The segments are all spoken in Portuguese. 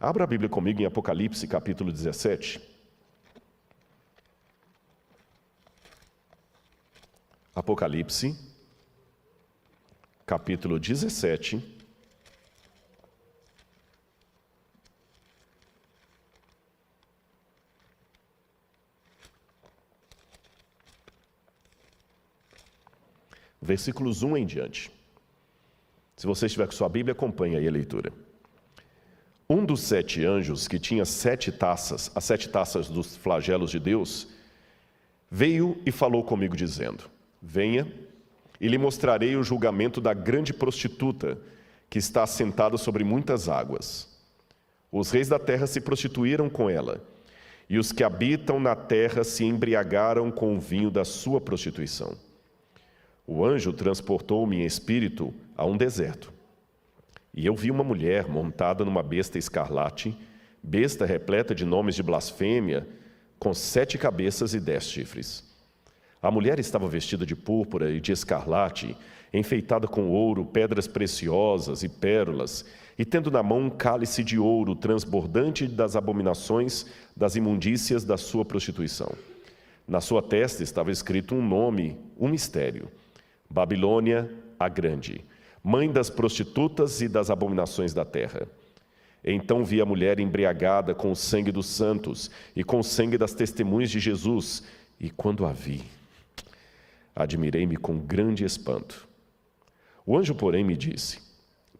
Abra a Bíblia comigo em Apocalipse, capítulo 17. Apocalipse, capítulo 17. Versículos 1 em diante. Se você estiver com sua Bíblia, acompanhe aí a leitura. Um dos 7 anjos, que tinha 7 taças, as 7 taças dos flagelos de Deus, veio e falou comigo dizendo: venha, e lhe mostrarei o julgamento da grande prostituta, que está assentada sobre muitas águas. Os reis da terra se prostituíram com ela, e os que habitam na terra se embriagaram com o vinho da sua prostituição. O anjo transportou-me em espírito a um deserto. E eu vi uma mulher montada numa besta escarlate, besta repleta de nomes de blasfêmia, com 7 cabeças e 10 chifres. A mulher estava vestida de púrpura e de escarlate, enfeitada com ouro, pedras preciosas e pérolas, e tendo na mão um cálice de ouro transbordante das abominações, das imundícias da sua prostituição. Na sua testa estava escrito um nome, um mistério: Babilônia a Grande, mãe das prostitutas e das abominações da terra. Então vi a mulher embriagada com o sangue dos santos e com o sangue das testemunhas de Jesus, e quando a vi, admirei-me com grande espanto. O anjo, porém, me disse: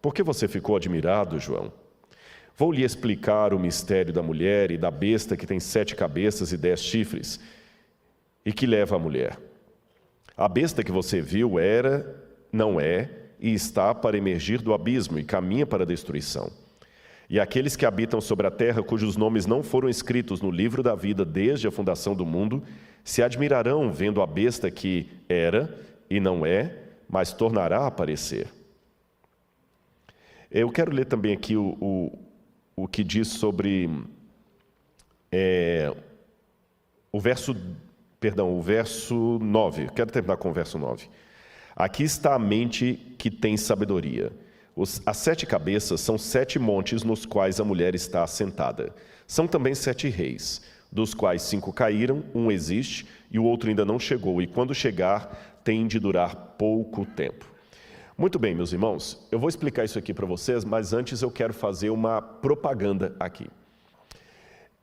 por que você ficou admirado, João? Vou lhe explicar o mistério da mulher e da besta que tem 7 cabeças e 10 chifres, e que leva a mulher. A besta que você viu era, não é, e está para emergir do abismo e caminha para a destruição. E aqueles que habitam sobre a terra, cujos nomes não foram escritos no livro da vida desde a fundação do mundo, se admirarão vendo a besta que era e não é, mas tornará a aparecer. Eu quero ler também aqui o que diz sobre o verso 9. Quero terminar com o verso 9. Aqui está a mente que tem sabedoria. As 7 cabeças são 7 montes nos quais a mulher está assentada. São também 7 reis, dos quais 5 caíram, um existe e o outro ainda não chegou, e quando chegar tem de durar pouco tempo. Muito bem, meus irmãos, eu vou explicar isso aqui para vocês, mas antes eu quero fazer uma propaganda aqui.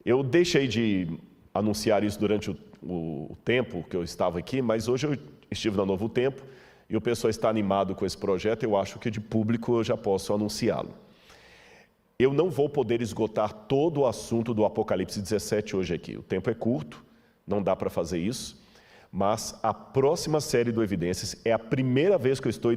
Eu deixei de anunciar isso durante o tempo que eu estava aqui, mas hoje eu estive na Novo Tempo e o pessoal está animado com esse projeto. Eu acho que de público eu já posso anunciá-lo. Eu não vou poder esgotar todo o assunto do Apocalipse 17 hoje aqui. O tempo é curto, não dá para fazer isso, mas a próxima série do Evidências é a primeira vez que eu estou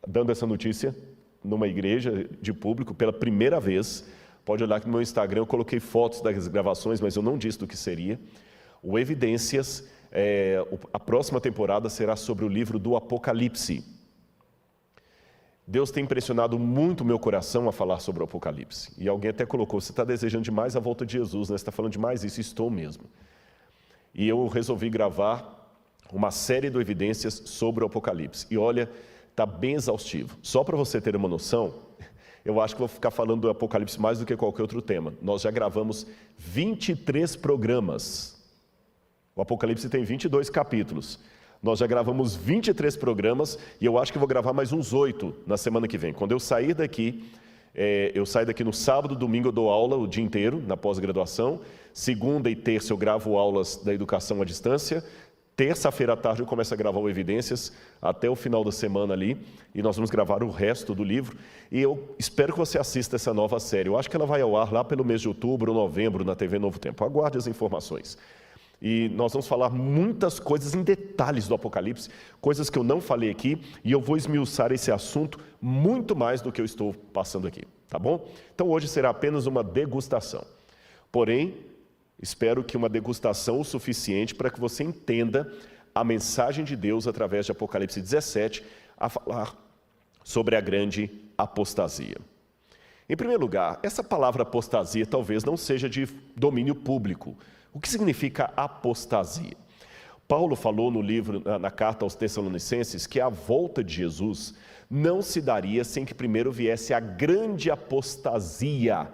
dando essa notícia numa igreja de público, pela primeira vez. Pode olhar que no meu Instagram eu coloquei fotos das gravações, mas eu não disse do que seria. O Evidências, a próxima temporada será sobre o livro do Apocalipse. Deus tem impressionado muito o meu coração a falar sobre o Apocalipse. E alguém até colocou: você está desejando demais a volta de Jesus, né? Você está falando demais isso. Estou mesmo. E eu resolvi gravar uma série de Evidências sobre o Apocalipse. E olha, está bem exaustivo. Só para você ter uma noção, eu acho que vou ficar falando do Apocalipse mais do que qualquer outro tema. Nós já gravamos 23 programas. O Apocalipse tem 22 capítulos. Nós já gravamos 23 programas e eu acho que vou gravar mais uns 8 na semana que vem. Quando eu sair daqui, eu saio daqui no sábado, domingo eu dou aula o dia inteiro, na pós-graduação. Segunda e terça eu gravo aulas da educação à distância. Terça-feira à tarde eu começo a gravar o Evidências até o final da semana ali, e nós vamos gravar o resto do livro. E eu espero que você assista essa nova série. Eu acho que ela vai ao ar lá pelo mês de outubro ou novembro na TV Novo Tempo. Aguarde as informações. E nós vamos falar muitas coisas em detalhes do Apocalipse, coisas que eu não falei aqui, e eu vou esmiuçar esse assunto muito mais do que eu estou passando aqui, tá bom? Então hoje será apenas uma degustação. Porém, espero que uma degustação o suficiente para que você entenda a mensagem de Deus através de Apocalipse 17, a falar sobre a grande apostasia. Em primeiro lugar, essa palavra apostasia talvez não seja de domínio público. O que significa apostasia? Paulo falou no livro, na carta aos Tessalonicenses, que a volta de Jesus não se daria sem que primeiro viesse a grande apostasia,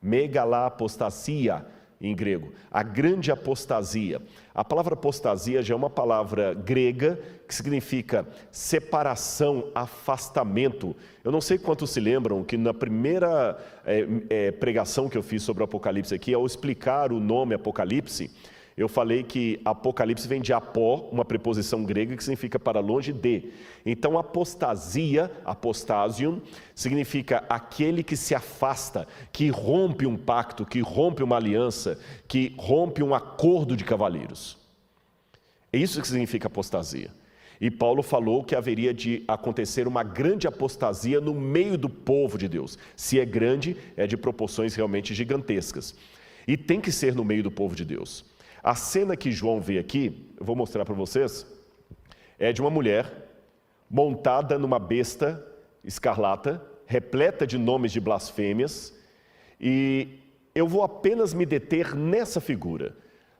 megalapostasia em grego, a grande apostasia. A palavra apostasia já é uma palavra grega que significa separação, afastamento. Eu não sei quantos se lembram que na primeira pregação que eu fiz sobre o Apocalipse aqui, ao explicar o nome Apocalipse, eu falei que Apocalipse vem de apó, uma preposição grega que significa para longe de. Então, apostasia, apostasium, significa aquele que se afasta, que rompe um pacto, que rompe uma aliança, que rompe um acordo de cavalheiros. É isso que significa apostasia. E Paulo falou que haveria de acontecer uma grande apostasia no meio do povo de Deus. Se é grande, é de proporções realmente gigantescas. E tem que ser no meio do povo de Deus. A cena que João vê aqui, eu vou mostrar para vocês, é de uma mulher montada numa besta escarlata, repleta de nomes de blasfêmias, e eu vou apenas me deter nessa figura.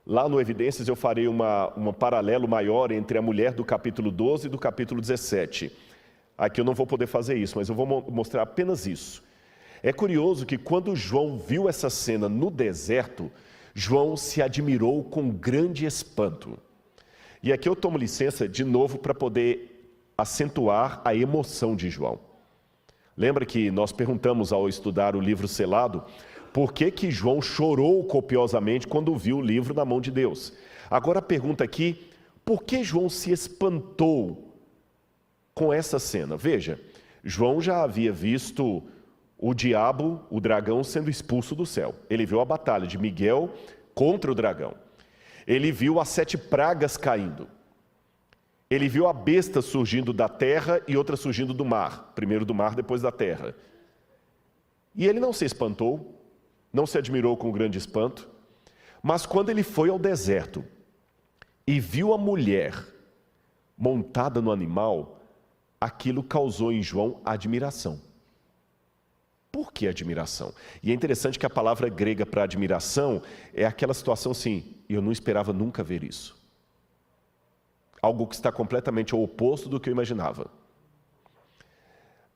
Lá no Evidências eu farei um paralelo maior entre a mulher do capítulo 12 e do capítulo 17. Aqui eu não vou poder fazer isso, mas eu vou mostrar apenas isso. É curioso que quando João viu essa cena no deserto, João se admirou com grande espanto. E aqui eu tomo licença de novo para poder acentuar a emoção de João. Lembra que nós perguntamos ao estudar o livro selado, por que João chorou copiosamente quando viu o livro na mão de Deus? Agora a pergunta aqui, por que João se espantou com essa cena? Veja, João já havia visto o diabo, o dragão, sendo expulso do céu. Ele viu a batalha de Miguel contra o dragão. Ele viu as 7 pragas caindo. Ele viu a besta surgindo da terra e outra surgindo do mar. Primeiro do mar, depois da terra. E ele não se espantou, não se admirou com grande espanto, mas quando ele foi ao deserto e viu a mulher montada no animal, aquilo causou em João admiração. Por que admiração? E é interessante que a palavra grega para admiração é aquela situação assim, eu não esperava nunca ver isso. Algo que está completamente ao oposto do que eu imaginava.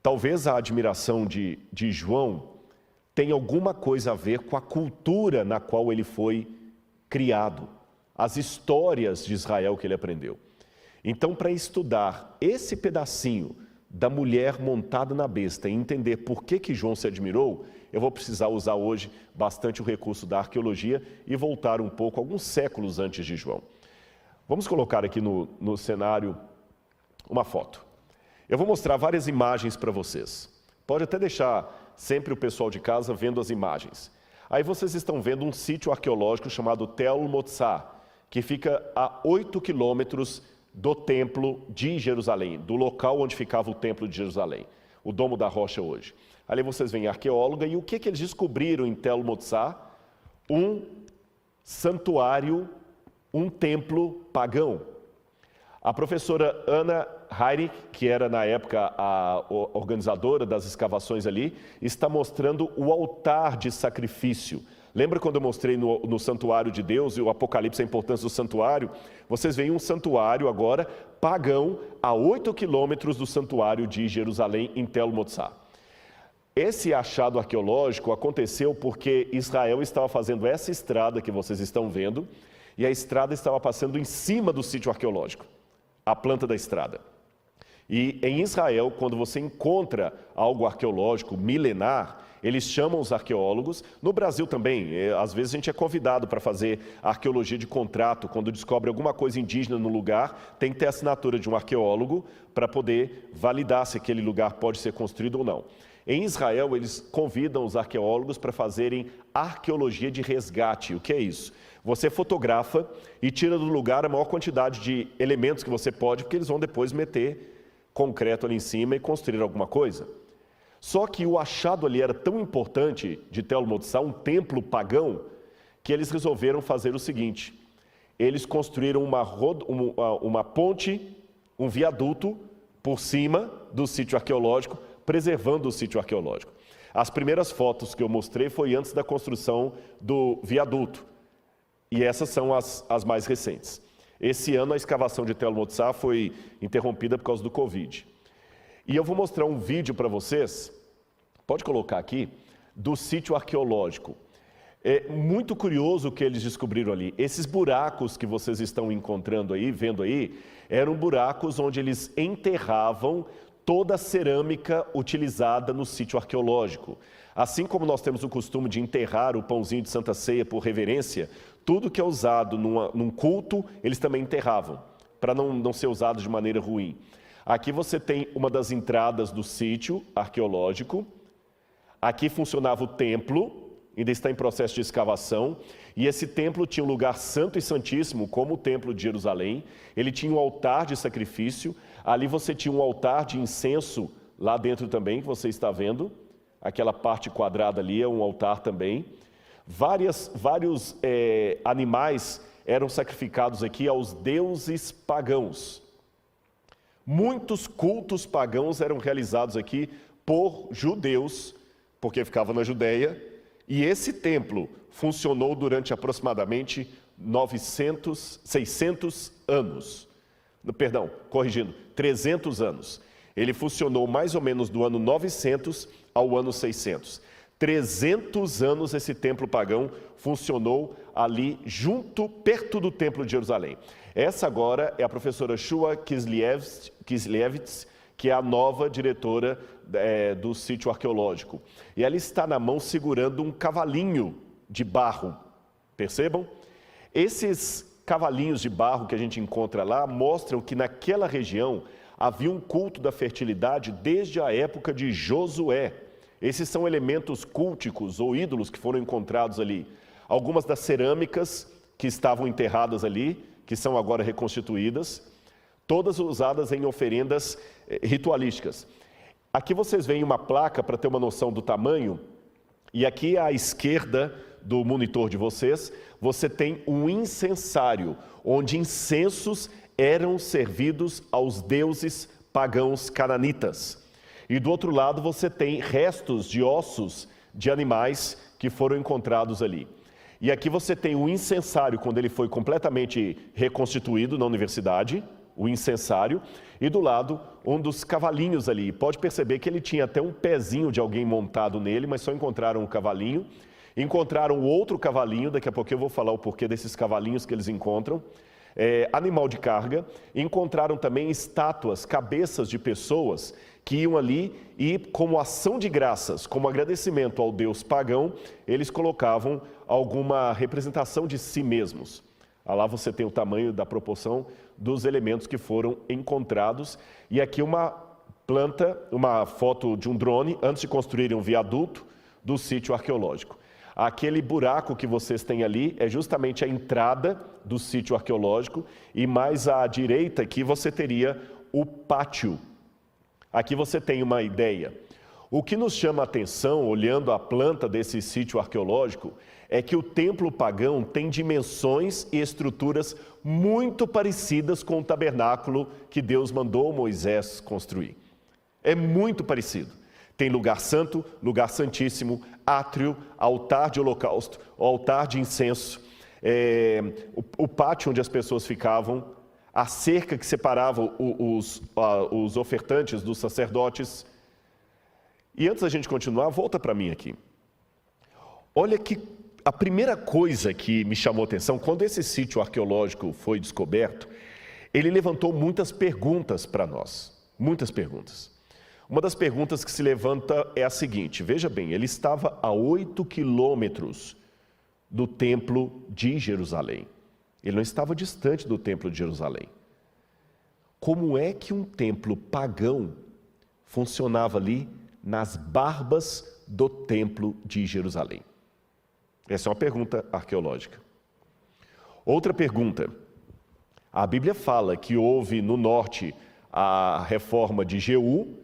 Talvez a admiração de João tenha alguma coisa a ver com a cultura na qual ele foi criado, as histórias de Israel que ele aprendeu. Então, para estudar esse pedacinho da mulher montada na besta e entender por que João se admirou, eu vou precisar usar hoje bastante o recurso da arqueologia e voltar um pouco, alguns séculos antes de João. Vamos colocar aqui no cenário uma foto. Eu vou mostrar várias imagens para vocês. Pode até deixar sempre o pessoal de casa vendo as imagens. Aí vocês estão vendo um sítio arqueológico chamado Tel Motsar, que fica a 8 quilômetros do templo de Jerusalém, do local onde ficava o templo de Jerusalém, o Domo da Rocha hoje. Ali vocês veem a arqueóloga e o que eles descobriram em Tel Motsar? Um santuário, um templo pagão. A professora Anna Heinrich, que era na época a organizadora das escavações ali, está mostrando o altar de sacrifício. Lembra quando eu mostrei no santuário de Deus e o Apocalipse a importância do santuário? Vocês veem um santuário agora pagão a 8 quilômetros do santuário de Jerusalém em Tel Motsar. Esse achado arqueológico aconteceu porque Israel estava fazendo essa estrada que vocês estão vendo e a estrada estava passando em cima do sítio arqueológico, a planta da estrada. E em Israel, quando você encontra algo arqueológico milenar, eles chamam os arqueólogos. No Brasil também, às vezes a gente é convidado para fazer arqueologia de contrato. Quando descobre alguma coisa indígena no lugar, tem que ter a assinatura de um arqueólogo para poder validar se aquele lugar pode ser construído ou não. Em Israel, eles convidam os arqueólogos para fazerem arqueologia de resgate. O que é isso? Você fotografa e tira do lugar a maior quantidade de elementos que você pode, porque eles vão depois meter concreto ali em cima e construir alguma coisa. Só que o achado ali era tão importante de Tel Motsar, um templo pagão, que eles resolveram fazer o seguinte: eles construíram uma ponte, um viaduto por cima do sítio arqueológico, preservando o sítio arqueológico. As primeiras fotos que eu mostrei foi antes da construção do viaduto, e essas são as mais recentes. Esse ano a escavação de Tel Motsar foi interrompida por causa do Covid. E eu vou mostrar um vídeo para vocês, pode colocar aqui, do sítio arqueológico. É muito curioso o que eles descobriram ali. Esses buracos que vocês estão encontrando aí, vendo aí, eram buracos onde eles enterravam toda a cerâmica utilizada no sítio arqueológico. Assim como nós temos o costume de enterrar o pãozinho de Santa Ceia por reverência, tudo que é usado num culto, eles também enterravam, para não ser usado de maneira ruim. Aqui você tem uma das entradas do sítio arqueológico. Aqui funcionava o templo, ainda está em processo de escavação, e esse templo tinha um lugar santo e santíssimo, como o templo de Jerusalém. Ele tinha um altar de sacrifício, ali você tinha um altar de incenso, lá dentro também, que você está vendo. Aquela parte quadrada ali é um altar também. Vários animais eram sacrificados aqui aos deuses pagãos. Muitos cultos pagãos eram realizados aqui por judeus, porque ficava na Judéia, e esse templo funcionou durante aproximadamente 600 anos. Perdão, corrigindo, 300 anos. Ele funcionou mais ou menos do ano 900 ao ano 600. 300 anos esse templo pagão funcionou ali perto do templo de Jerusalém. Essa agora é a professora Shua Kislevitz, que é a nova diretora do sítio arqueológico. E ela está na mão segurando um cavalinho de barro. Percebam? Esses cavalinhos de barro que a gente encontra lá mostram que naquela região havia um culto da fertilidade desde a época de Josué. Esses são elementos culticos ou ídolos que foram encontrados ali. Algumas das cerâmicas que estavam enterradas ali, que são agora reconstituídas, todas usadas em oferendas ritualísticas. Aqui vocês veem uma placa para ter uma noção do tamanho, e aqui à esquerda do monitor de vocês, você tem um incensário, onde incensos eram servidos aos deuses pagãos cananitas. E do outro lado você tem restos de ossos de animais que foram encontrados ali. E aqui você tem o incensário, quando ele foi completamente reconstituído na universidade, o incensário, e do lado um dos cavalinhos ali. Pode perceber que ele tinha até um pezinho de alguém montado nele, mas só encontraram um cavalinho. Encontraram outro cavalinho, daqui a pouco eu vou falar o porquê desses cavalinhos que eles encontram. Animal de carga. Encontraram também estátuas, cabeças de pessoas que iam ali e, como ação de graças, como agradecimento ao deus pagão, eles colocavam alguma representação de si mesmos. Lá você tem o tamanho da proporção dos elementos que foram encontrados. E aqui uma foto de um drone, antes de construírem um viaduto do sítio arqueológico. Aquele buraco que vocês têm ali é justamente a entrada do sítio arqueológico, e mais à direita aqui você teria o pátio. Aqui você tem uma ideia. O que nos chama a atenção, olhando a planta desse sítio arqueológico, é que o templo pagão tem dimensões e estruturas muito parecidas com o tabernáculo que Deus mandou Moisés construir. É muito parecido. Tem lugar santo, lugar santíssimo, átrio, altar de holocausto, altar de incenso, o pátio onde as pessoas ficavam, a cerca que separava os ofertantes dos sacerdotes. E antes da gente continuar, volta para mim aqui. Olha que a primeira coisa que me chamou a atenção, quando esse sítio arqueológico foi descoberto, ele levantou muitas perguntas para nós, muitas perguntas. Uma das perguntas que se levanta é a seguinte, veja bem, ele estava a 8 quilômetros do templo de Jerusalém. Ele não estava distante do templo de Jerusalém. Como é que um templo pagão funcionava ali nas barbas do templo de Jerusalém? Essa é uma pergunta arqueológica. Outra pergunta. A Bíblia fala que houve no norte a reforma de Jeú,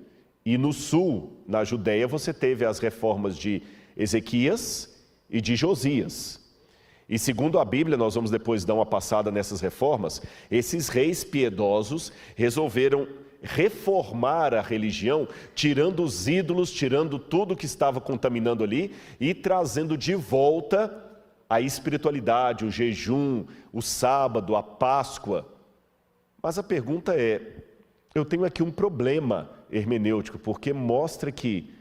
e no sul, na Judéia, você teve as reformas de Ezequias e de Josias. E segundo a Bíblia, nós vamos depois dar uma passada nessas reformas, esses reis piedosos resolveram reformar a religião, tirando os ídolos, tirando tudo que estava contaminando ali e trazendo de volta a espiritualidade, o jejum, o sábado, a Páscoa. Mas a pergunta é, eu tenho aqui um problema hermenêutico, porque mostra que,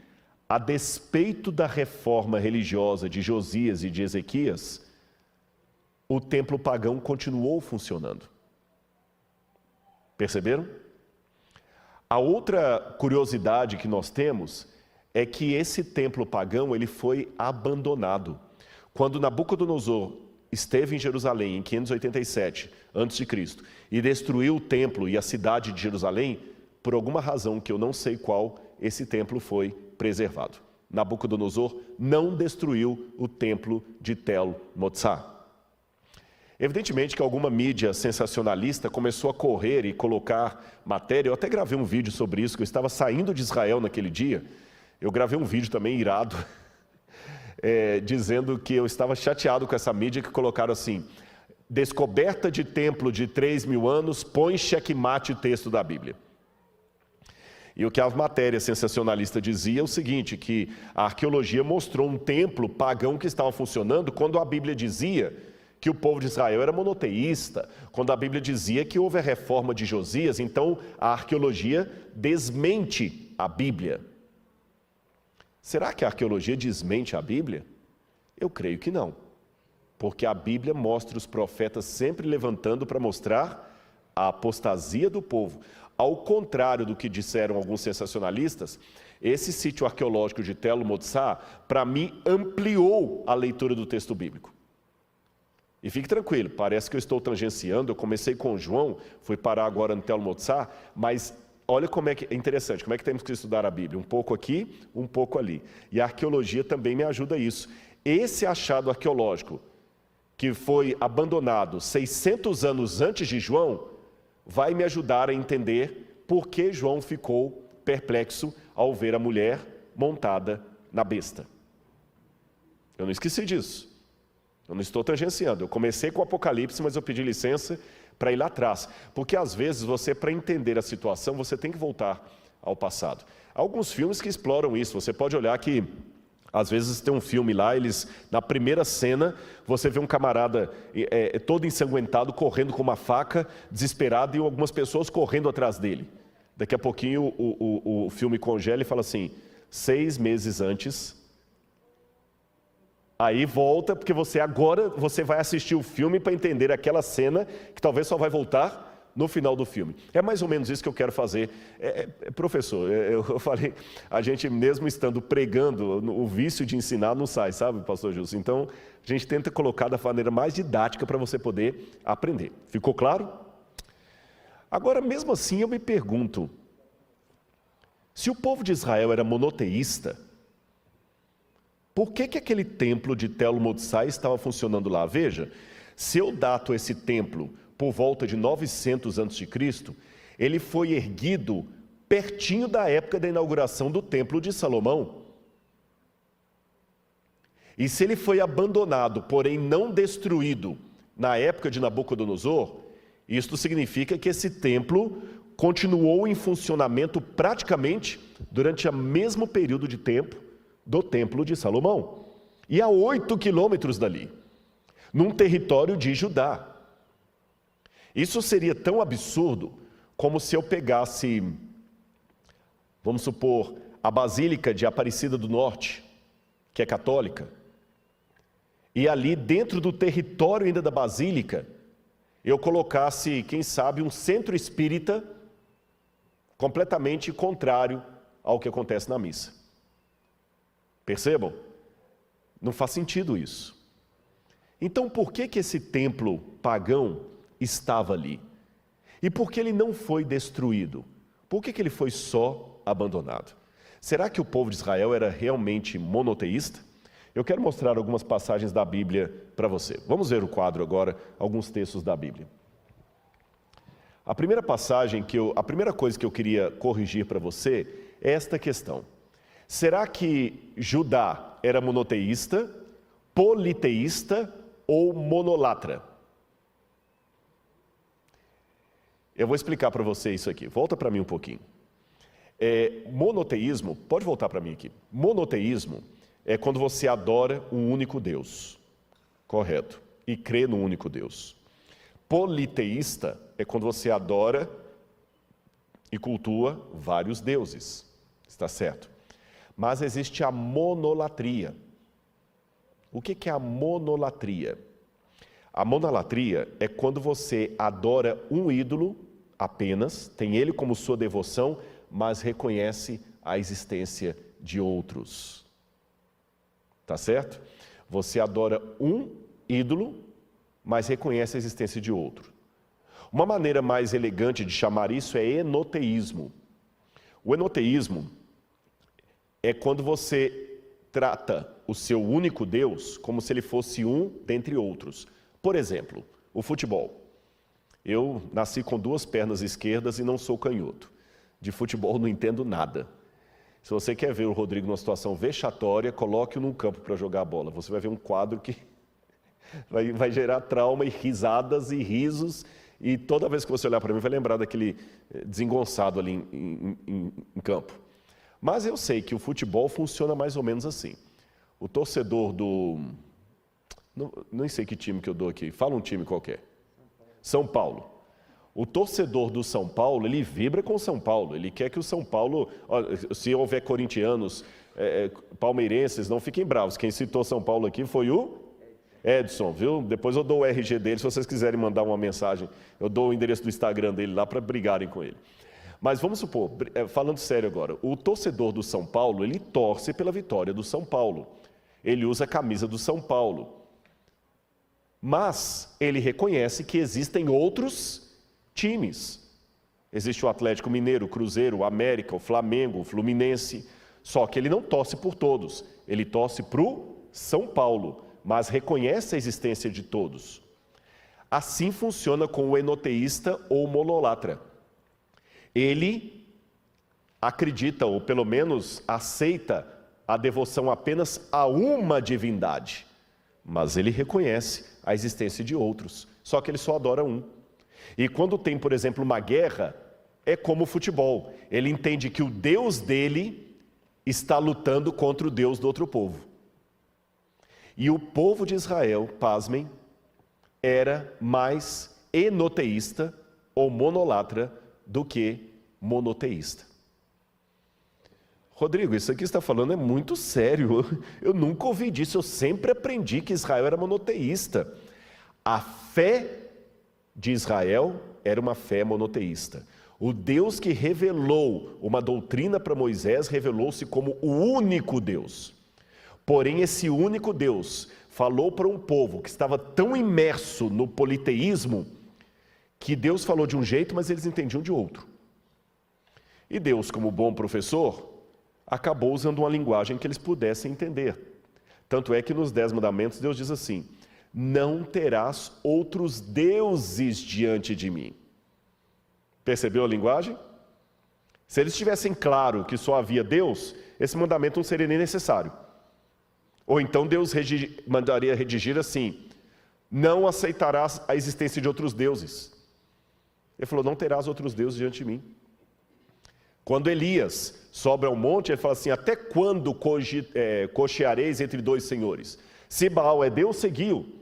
a despeito da reforma religiosa de Josias e de Ezequias, o templo pagão continuou funcionando. Perceberam? A outra curiosidade que nós temos é que esse templo pagão ele foi abandonado. Quando Nabucodonosor esteve em Jerusalém em 587 a.C. e destruiu o templo e a cidade de Jerusalém, por alguma razão que eu não sei qual, esse templo foi preservado. Nabucodonosor não destruiu o templo de Tel Motsar. Evidentemente que alguma mídia sensacionalista começou a correr e colocar matéria. Eu até gravei um vídeo sobre isso, que eu estava saindo de Israel naquele dia. Eu gravei um vídeo também irado, dizendo que eu estava chateado com essa mídia que colocaram assim: descoberta de templo de 3.000 anos, põe xeque-mate o texto da Bíblia. E o que a matéria sensacionalista dizia é o seguinte, que a arqueologia mostrou um templo pagão que estava funcionando quando a Bíblia dizia que o povo de Israel era monoteísta, quando a Bíblia dizia que houve a reforma de Josias. Então a arqueologia desmente a Bíblia. Será que a arqueologia desmente a Bíblia? Eu creio que não, porque a Bíblia mostra os profetas sempre levantando para mostrar a apostasia do povo. Ao contrário do que disseram alguns sensacionalistas, esse sítio arqueológico de Tel Motsar, para mim, ampliou a leitura do texto bíblico. E fique tranquilo, parece que eu estou tangenciando, eu comecei com João, fui parar agora no Tel Motsar, mas olha como é que é interessante, como é que temos que estudar a Bíblia, um pouco aqui, um pouco ali. E a arqueologia também me ajuda a isso. Esse achado arqueológico, que foi abandonado 600 anos antes de João, vai me ajudar a entender por que João ficou perplexo ao ver a mulher montada na besta. Eu não esqueci disso. Eu não estou tangenciando. Eu comecei com o Apocalipse, mas eu pedi licença para ir lá atrás. Porque às vezes você, para entender a situação, você tem que voltar ao passado. Há alguns filmes que exploram isso. Você pode olhar que às vezes tem um filme lá, na primeira cena, você vê um camarada todo ensanguentado, correndo com uma faca, desesperado, e algumas pessoas correndo atrás dele. Daqui a pouquinho o filme congela e fala assim, 6 meses antes, aí volta, porque agora você vai assistir o filme para entender aquela cena, que talvez só vai voltar no final do filme. É mais ou menos isso que eu quero fazer. Professor, eu falei, a gente mesmo estando pregando, o vício de ensinar não sai, sabe, pastor Justo? Então, a gente tenta colocar da maneira mais didática para você poder aprender. Ficou claro? Agora, mesmo assim, eu me pergunto, se o povo de Israel era monoteísta, por que aquele templo de Tel Motsar estava funcionando lá? Veja, se eu dato esse templo por volta de 900 a.C., ele foi erguido pertinho da época da inauguração do Templo de Salomão. E se ele foi abandonado, porém não destruído, na época de Nabucodonosor, isto significa que esse templo continuou em funcionamento praticamente durante o mesmo período de tempo do Templo de Salomão. E a 8 quilômetros dali, num território de Judá. Isso seria tão absurdo como se eu pegasse, vamos supor, a Basílica de Aparecida do Norte, que é católica, e ali dentro do território ainda da Basílica, eu colocasse, quem sabe, um centro espírita completamente contrário ao que acontece na missa. Percebam? Não faz sentido isso. Então, por que esse templo pagão estava ali? E por que ele não foi destruído? Por que ele foi só abandonado? Será que o povo de Israel era realmente monoteísta? Eu quero mostrar algumas passagens da Bíblia para você. Vamos ver o quadro agora, alguns textos da Bíblia. A primeira passagem, a primeira coisa que eu queria corrigir para você é esta questão. Será que Judá era monoteísta, politeísta ou monolatra? Eu vou explicar para você isso aqui. Volta para mim um pouquinho. Monoteísmo, pode voltar para mim aqui. Monoteísmo é quando você adora um único Deus, correto? E crê no único Deus. Politeísta é quando você adora e cultua vários deuses, está certo? Mas existe a monolatria. O que é a monolatria? A monolatria é quando você adora um ídolo apenas, tem ele como sua devoção, mas reconhece a existência de outros. Tá certo? Você adora um ídolo, mas reconhece a existência de outro. Uma maneira mais elegante de chamar isso é enoteísmo. O enoteísmo é quando você trata o seu único Deus como se ele fosse um dentre outros. Por exemplo, o futebol. Eu nasci com 2 pernas esquerdas e não sou canhoto. De futebol não entendo nada. Se você quer ver o Rodrigo numa situação vexatória, coloque-o num campo para jogar a bola. Você vai ver um quadro que vai gerar trauma e risadas e risos. E toda vez que você olhar para mim, vai lembrar daquele desengonçado ali em campo. Mas eu sei que o futebol funciona mais ou menos assim. O torcedor do... Não sei que time que eu dou aqui. Fala um time qualquer. São Paulo. O torcedor do São Paulo, ele vibra com o São Paulo. Ele quer que o São Paulo... Se houver corintianos, palmeirenses, não fiquem bravos. Quem citou São Paulo aqui foi o Edson, viu? Depois eu dou o RG dele, se vocês quiserem mandar uma mensagem. Eu dou o endereço do Instagram dele lá para brigarem com ele. Mas vamos supor, falando sério agora, o torcedor do São Paulo, ele torce pela vitória do São Paulo. Ele usa a camisa do São Paulo. Mas ele reconhece que existem outros times. Existe o Atlético Mineiro, o Cruzeiro, o América, o Flamengo, o Fluminense. Só que ele não torce por todos. Ele torce para o São Paulo, mas reconhece a existência de todos. Assim funciona com o enoteísta ou monolatra. Ele acredita, ou pelo menos aceita, a devoção apenas a uma divindade. Mas ele reconhece a existência de outros, só que ele só adora um. E quando tem, por exemplo, uma guerra, é como o futebol. Ele entende que o Deus dele está lutando contra o Deus do outro povo. E o povo de Israel, pasmem, era mais enoteísta ou monolatra do que monoteísta. Rodrigo, isso aqui que você está falando é muito sério. Eu nunca ouvi disso, eu sempre aprendi que Israel era monoteísta. A fé de Israel era uma fé monoteísta. O Deus que revelou uma doutrina para Moisés revelou-se como o único Deus. Porém, esse único Deus falou para um povo que estava tão imerso no politeísmo que Deus falou de um jeito, mas eles entendiam de outro. E Deus, como bom professor, acabou usando uma linguagem que eles pudessem entender. Tanto é que nos 10 mandamentos Deus diz assim: não terás outros deuses diante de mim. Percebeu a linguagem? Se eles tivessem claro que só havia Deus, esse mandamento não seria nem necessário. Ou então Deus mandaria redigir assim: não aceitarás a existência de outros deuses. Ele falou: não terás outros deuses diante de mim. Quando Elias sobe ao monte, ele fala assim: até quando cocheareis entre 2 senhores? Se Baal é Deus, seguiu.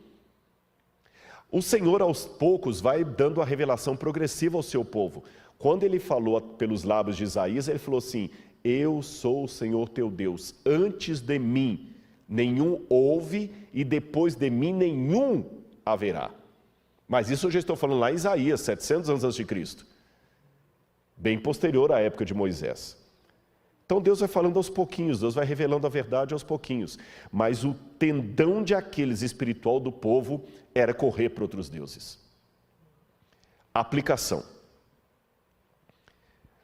O Senhor aos poucos vai dando a revelação progressiva ao seu povo. Quando ele falou pelos lábios de Isaías, ele falou assim: eu sou o Senhor teu Deus, antes de mim nenhum houve e depois de mim nenhum haverá. Mas isso eu já estou falando lá em Isaías, 700 anos antes de Cristo. Bem posterior à época de Moisés. Então Deus vai falando aos pouquinhos, Deus vai revelando a verdade aos pouquinhos. Mas o tendão de Aquiles espiritual do povo era correr para outros deuses. Aplicação.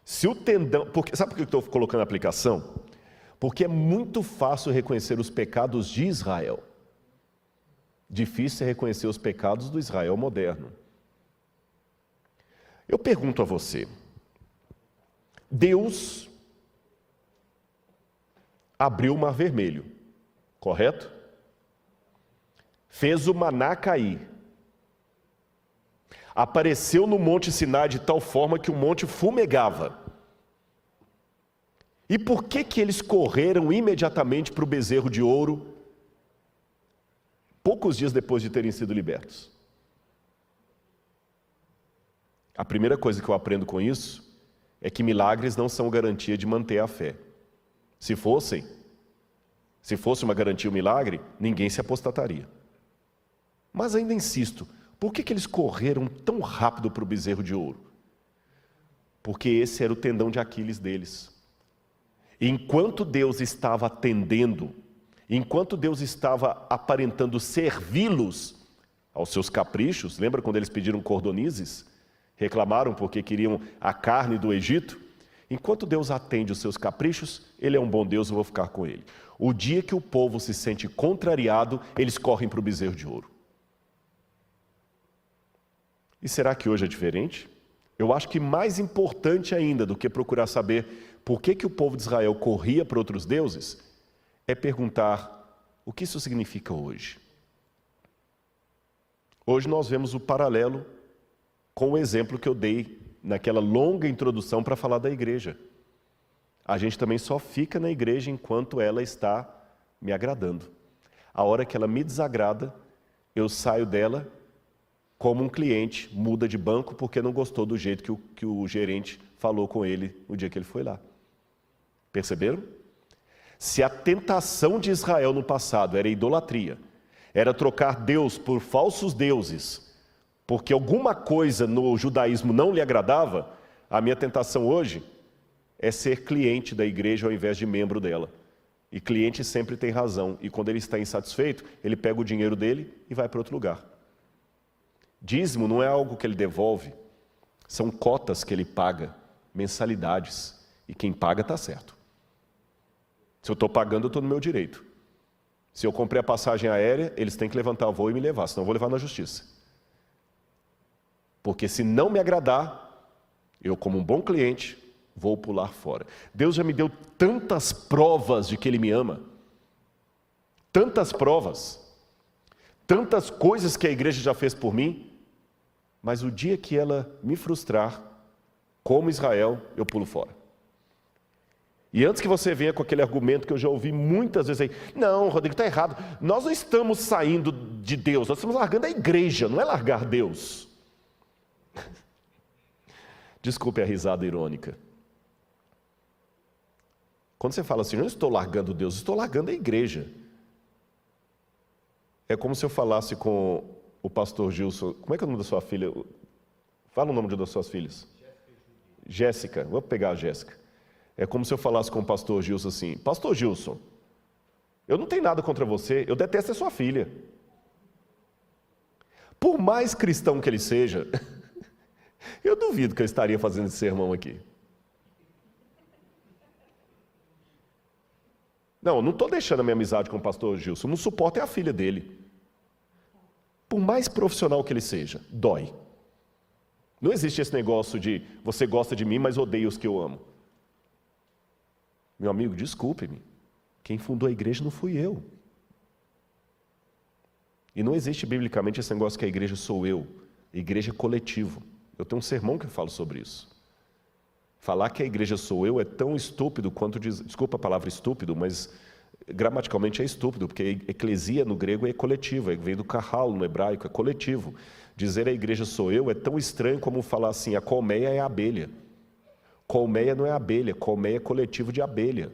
Se o tendão... sabe por que eu estou colocando a aplicação? Porque é muito fácil reconhecer os pecados de Israel. Difícil é reconhecer os pecados do Israel moderno. Eu pergunto a você, Deus abriu o Mar Vermelho, correto? Fez o maná cair. Apareceu no Monte Sinai de tal forma que o monte fumegava. E por que eles correram imediatamente para o bezerro de ouro, poucos dias depois de terem sido libertos? A primeira coisa que eu aprendo com isso é que milagres não são garantia de manter a fé. Se fosse uma garantia, um milagre, ninguém se apostataria. Mas ainda insisto, por que eles correram tão rápido para o bezerro de ouro? Porque esse era o tendão de Aquiles deles. Enquanto Deus estava atendendo, enquanto Deus estava aparentando servi-los aos seus caprichos, lembra quando eles pediram cordonizes? Reclamaram porque queriam a carne do Egito? Enquanto Deus atende os seus caprichos, Ele é um bom Deus, eu vou ficar com Ele. O dia que o povo se sente contrariado, eles correm para o bezerro de ouro. E será que hoje é diferente? Eu acho que mais importante ainda do que procurar saber por que o povo de Israel corria para outros deuses, é perguntar o que isso significa hoje. Hoje nós vemos o paralelo com o exemplo que eu dei naquela longa introdução para falar da igreja. A gente também só fica na igreja enquanto ela está me agradando. A hora que ela me desagrada, eu saio dela como um cliente, muda de banco porque não gostou do jeito que o gerente falou com ele no dia que ele foi lá. Perceberam? Se a tentação de Israel no passado era idolatria, era trocar Deus por falsos deuses, porque alguma coisa no judaísmo não lhe agradava, a minha tentação hoje é ser cliente da igreja ao invés de membro dela. E cliente sempre tem razão, e quando ele está insatisfeito, ele pega o dinheiro dele e vai para outro lugar. Dízimo não é algo que ele devolve, são cotas que ele paga, mensalidades, e quem paga está certo. Se eu estou pagando, eu estou no meu direito. Se eu comprei a passagem aérea, eles têm que levantar o voo e me levar, senão eu vou levar na justiça. Porque se não me agradar, eu como um bom cliente, vou pular fora. Deus já me deu tantas provas de que Ele me ama, tantas provas, tantas coisas que a igreja já fez por mim, mas o dia que ela me frustrar, como Israel, eu pulo fora. E antes que você venha com aquele argumento que eu já ouvi muitas vezes aí, não, Rodrigo, está errado, nós não estamos saindo de Deus, nós estamos largando a igreja, não é largar Deus. Desculpe a risada irônica. Quando você fala assim, não estou largando Deus, estou largando a igreja. É como se eu falasse com o pastor Gilson, como é que é o nome da sua filha? Fala o nome das suas filhas. Jéssica, vou pegar a Jéssica. É como se eu falasse com o pastor Gilson assim, pastor Gilson, eu não tenho nada contra você, eu detesto a sua filha. Por mais cristão que ele seja, eu duvido que eu estaria fazendo esse sermão aqui. Não estou deixando a minha amizade com o pastor Gilson, não suporto é a filha dele. Por mais profissional que ele seja, dói. Não existe esse negócio de você gosta de mim, mas odeia os que eu amo. Meu amigo, desculpe-me, quem fundou a igreja não fui eu. E não existe biblicamente esse negócio que a igreja sou eu, a igreja é coletivo. Eu tenho um sermão que eu falo sobre isso. Falar que a igreja sou eu é tão estúpido quanto desculpa a palavra estúpido, mas gramaticalmente é estúpido, porque eclesia no grego é coletivo, vem do kahal no hebraico, é coletivo. Dizer a igreja sou eu é tão estranho como falar assim, a colmeia é a abelha. Colmeia não é abelha, colmeia é coletivo de abelha.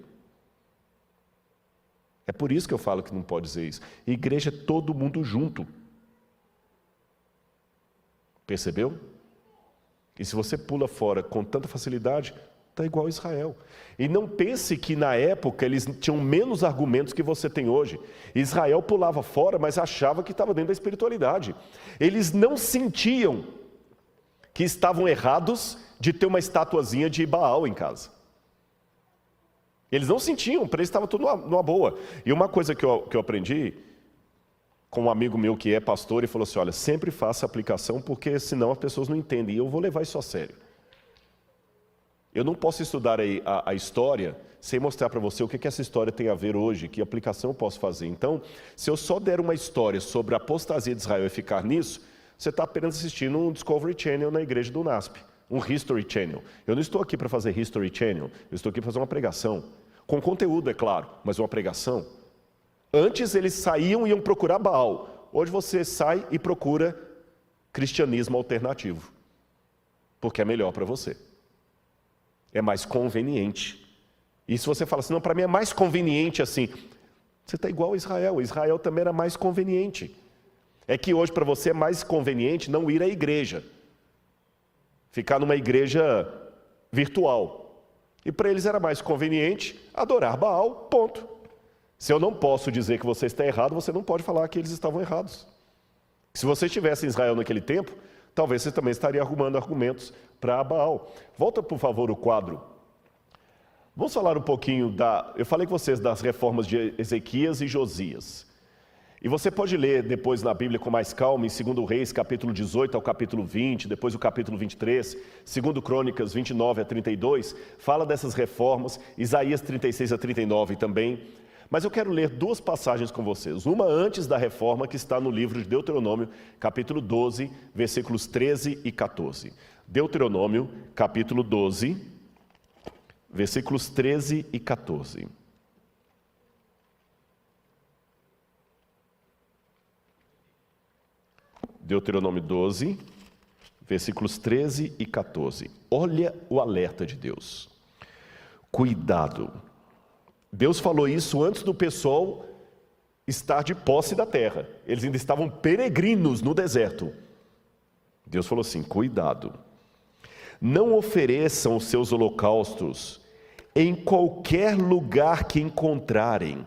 É por isso que eu falo que não pode dizer isso. Igreja é todo mundo junto. Percebeu? E se você pula fora com tanta facilidade, está igual a Israel. E não pense que na época eles tinham menos argumentos que você tem hoje. Israel pulava fora, mas achava que estava dentro da espiritualidade. Eles não sentiam que estavam errados de ter uma estatuazinha de Baal em casa. Eles não sentiam, para eles estava tudo numa boa. E uma coisa que eu aprendi com um amigo meu que é pastor, e falou assim, olha, sempre faça aplicação, porque senão as pessoas não entendem, e eu vou levar isso a sério. Eu não posso estudar a história sem mostrar para você o que essa história tem a ver hoje, que aplicação eu posso fazer. Então, se eu só der uma história sobre a apostasia de Israel e ficar nisso, você está apenas assistindo um Discovery Channel na igreja do NASP, um History Channel. Eu não estou aqui para fazer History Channel, eu estou aqui para fazer uma pregação. Com conteúdo, é claro, mas uma pregação. Antes eles saíam e iam procurar Baal. Hoje você sai e procura cristianismo alternativo, porque é melhor para você. É mais conveniente. E se você fala assim, não, para mim é mais conveniente assim, você está igual a Israel. Israel também era mais conveniente. É que hoje para você é mais conveniente não ir à igreja. Ficar numa igreja virtual. E para eles era mais conveniente adorar Baal, ponto. Se eu não posso dizer que você está errado, você não pode falar que eles estavam errados. Se você estivesse em Israel naquele tempo, talvez você também estaria arrumando argumentos para Baal. Volta, por favor, o quadro. Vamos falar um pouquinho eu falei com vocês das reformas de Ezequias e Josias. E você pode ler depois na Bíblia com mais calma, em 2 Reis, capítulo 18 ao capítulo 20, depois o capítulo 23, 2 Crônicas 29 a 32, fala dessas reformas, Isaías 36 a 39 também. Mas eu quero ler duas passagens com vocês. Uma antes da reforma, que está no livro de Deuteronômio, capítulo 12, versículos 13 e 14. Deuteronômio, capítulo 12, versículos 13 e 14. Deuteronômio 12, versículos 13 e 14. Olha o alerta de Deus. Cuidado. Deus falou isso antes do pessoal estar de posse da terra. Eles ainda estavam peregrinos no deserto. Deus falou assim, cuidado. Não ofereçam os seus holocaustos em qualquer lugar que encontrarem,